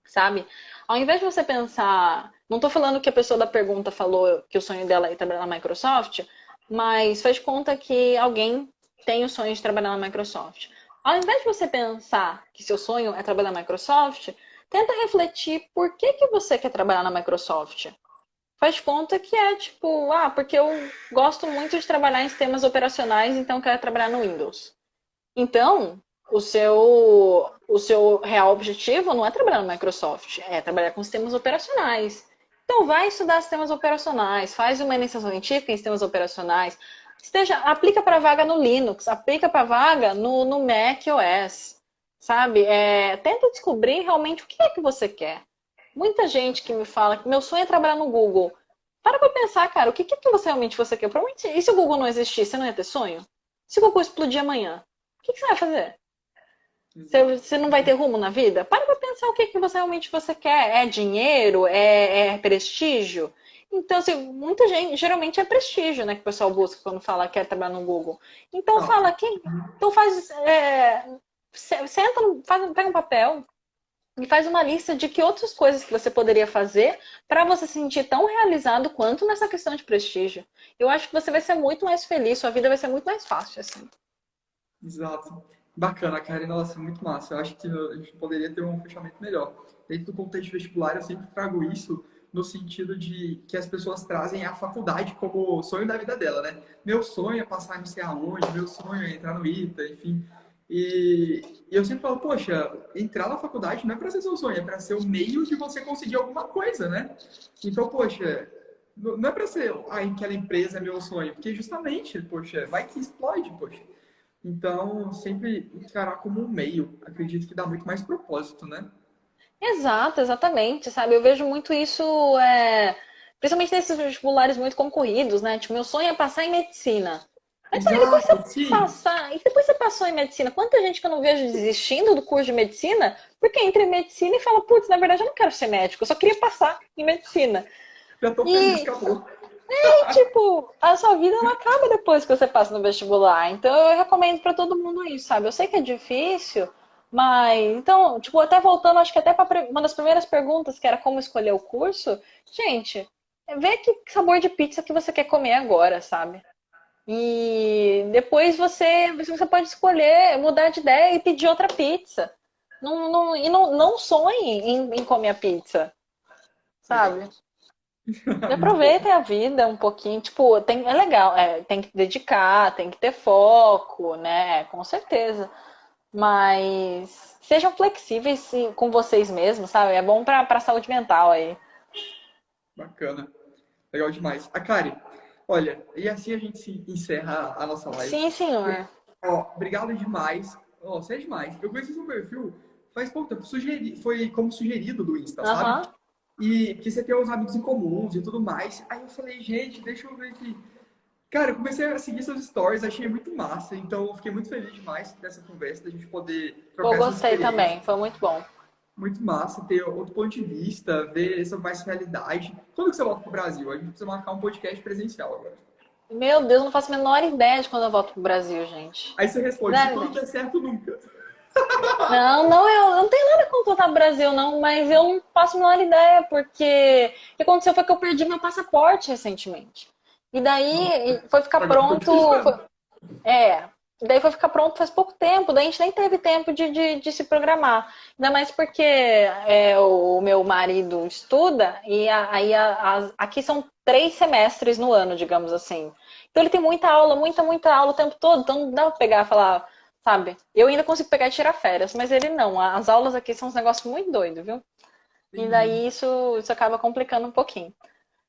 sabe? Ao invés de você pensar. Não estou falando que a pessoa da pergunta falou que o sonho dela é trabalhar na Microsoft, mas faz de conta que alguém tem o sonho de trabalhar na Microsoft. Ao invés de você pensar que seu sonho é trabalhar na Microsoft, tenta refletir por que você quer trabalhar na Microsoft. Faz de conta que é tipo, porque eu gosto muito de trabalhar em sistemas operacionais, então eu quero trabalhar no Windows. Então, o seu real objetivo não é trabalhar no Microsoft, é trabalhar com sistemas operacionais. Então, vai estudar sistemas operacionais, faz uma iniciação científica em sistemas operacionais, aplica para vaga no Linux, aplica para vaga no Mac OS, sabe? Tenta descobrir realmente o que é que você quer. Muita gente que me fala que meu sonho é trabalhar no Google. Para pensar, cara, o que é que você quer? Provavelmente, e se o Google não existisse, você não ia ter sonho? Se o Google explodir amanhã? O que você vai fazer? Exato. Você não vai ter rumo na vida? Para pensar o que você realmente você quer. É dinheiro? É prestígio? Então, assim, muita gente, geralmente é prestígio, né, que o pessoal busca quando fala que quer trabalhar no Google. Então Ah, fala aqui, então faz, senta, pega um papel e faz uma lista de que outras coisas que você poderia fazer para você se sentir tão realizado quanto nessa questão de prestígio. Eu acho que você vai ser muito mais feliz, sua vida vai ser muito mais fácil, assim. Exato. Bacana, cara. Nossa, muito massa. Eu acho que a gente poderia ter um fechamento melhor. Dentro do contexto vestibular, eu sempre trago isso no sentido de que as pessoas trazem a faculdade como sonho da vida dela, né? Meu sonho é passar não sei aonde, meu sonho é entrar no ITA, enfim. E eu sempre falo, poxa, entrar na faculdade não é para ser seu sonho, é para ser o meio de você conseguir alguma coisa, né? Então, poxa, não é para ser, ah, aquela empresa é meu sonho, porque justamente, poxa, vai que explode, poxa. Então, sempre encarar como um meio. Acredito que dá muito mais propósito, né? Exato, exatamente, sabe? Eu vejo muito isso, principalmente nesses vestibulares muito concorridos, né? Tipo, meu sonho é passar em medicina. Mas aí depois você Exato, sim. passar, e depois você passou em medicina, quanta gente que eu não vejo desistindo do curso de medicina, porque entra em medicina e fala, putz, na verdade eu não quero ser médico, eu só queria passar em medicina. Já tô feliz, E, acabou. tipo, a sua vida não acaba depois que você passa no vestibular. Então eu recomendo pra todo mundo isso, sabe? Eu sei que é difícil, mas então, tipo, até voltando, acho que até para uma das primeiras perguntas, que era como escolher o curso, gente, vê que sabor de pizza que você quer comer agora, sabe? E depois você pode escolher mudar de ideia e pedir outra pizza. Não sonhe em comer a pizza, Legal. sabe? E Muito bom. aproveitem a vida um pouquinho, tipo, é legal, tem que dedicar, tem que ter foco, né? Com certeza. Mas sejam flexíveis com vocês mesmos, sabe? É bom pra saúde mental aí. Bacana. Legal demais. A Kari, olha, e assim a gente se encerra a nossa live. Sim, senhor. Ó, obrigado demais. Ó, você é demais. Eu conheci seu perfil faz pouco tempo. Foi como sugerido do Insta, sabe? Aham. E que você tem uns amigos em comuns e tudo mais. Aí eu falei, gente, deixa eu ver aqui. Cara, eu comecei a seguir seus stories, achei muito massa. Então, eu fiquei muito feliz demais dessa conversa, da gente poder Pô, trocar essas gostei também, experiências. foi muito bom. Muito massa, ter outro ponto de vista, ver essa mais realidade. Quando que você volta pro Brasil? A gente precisa marcar um podcast presencial agora. Meu Deus, eu não faço a menor ideia de quando eu volto pro Brasil, gente. Aí você responde, se tudo Né? der certo, nunca. Não, eu não tenho nada contra voltar pro Brasil, não, mas eu não faço a menor ideia, porque o que aconteceu foi que eu perdi meu passaporte recentemente. E daí foi ficar Agora eu tô te pronto. esperando. É, daí foi ficar pronto faz pouco tempo, daí a gente nem teve tempo de se programar. Ainda mais porque o meu marido estuda e aqui são 3 semestres no ano, digamos assim. Então ele tem muita aula, muita aula o tempo todo, então não dá pra pegar e falar, sabe? Eu ainda consigo pegar e tirar férias, mas ele não. As aulas aqui são uns negócios muito doidos, viu? E Entendi. daí isso acaba complicando um pouquinho.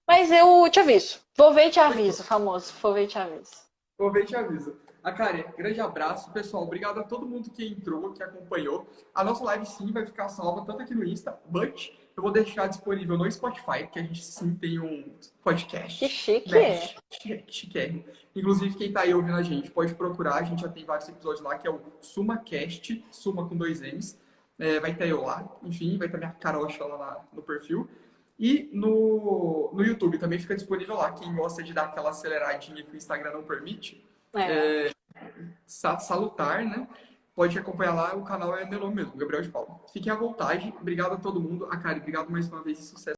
Mas eu te aviso. Vou ver e te aviso, famoso. Vou ver e te aviso. Vou ver e te aviso. A Karen, grande abraço, pessoal. Obrigado a todo mundo que entrou, que acompanhou. A nossa live sim vai ficar salva tanto aqui no Insta, but eu vou deixar disponível no Spotify, porque a gente sim tem um Que podcast, né? chique. Chiquérrimo. Inclusive, quem tá aí ouvindo a gente pode procurar, a gente já tem vários episódios lá, que é o SumaCast, Suma com dois M's. Vai ter eu lá, enfim, vai ter minha carocha lá no perfil. E no YouTube também fica disponível lá. Quem gosta de dar aquela aceleradinha que o Instagram não permite, É. salutar, né? Pode acompanhar lá, o canal é meu nome mesmo, Gabriel de Paulo. Fiquem à vontade. Obrigado a todo mundo. A Kari, obrigado mais uma vez e sucesso.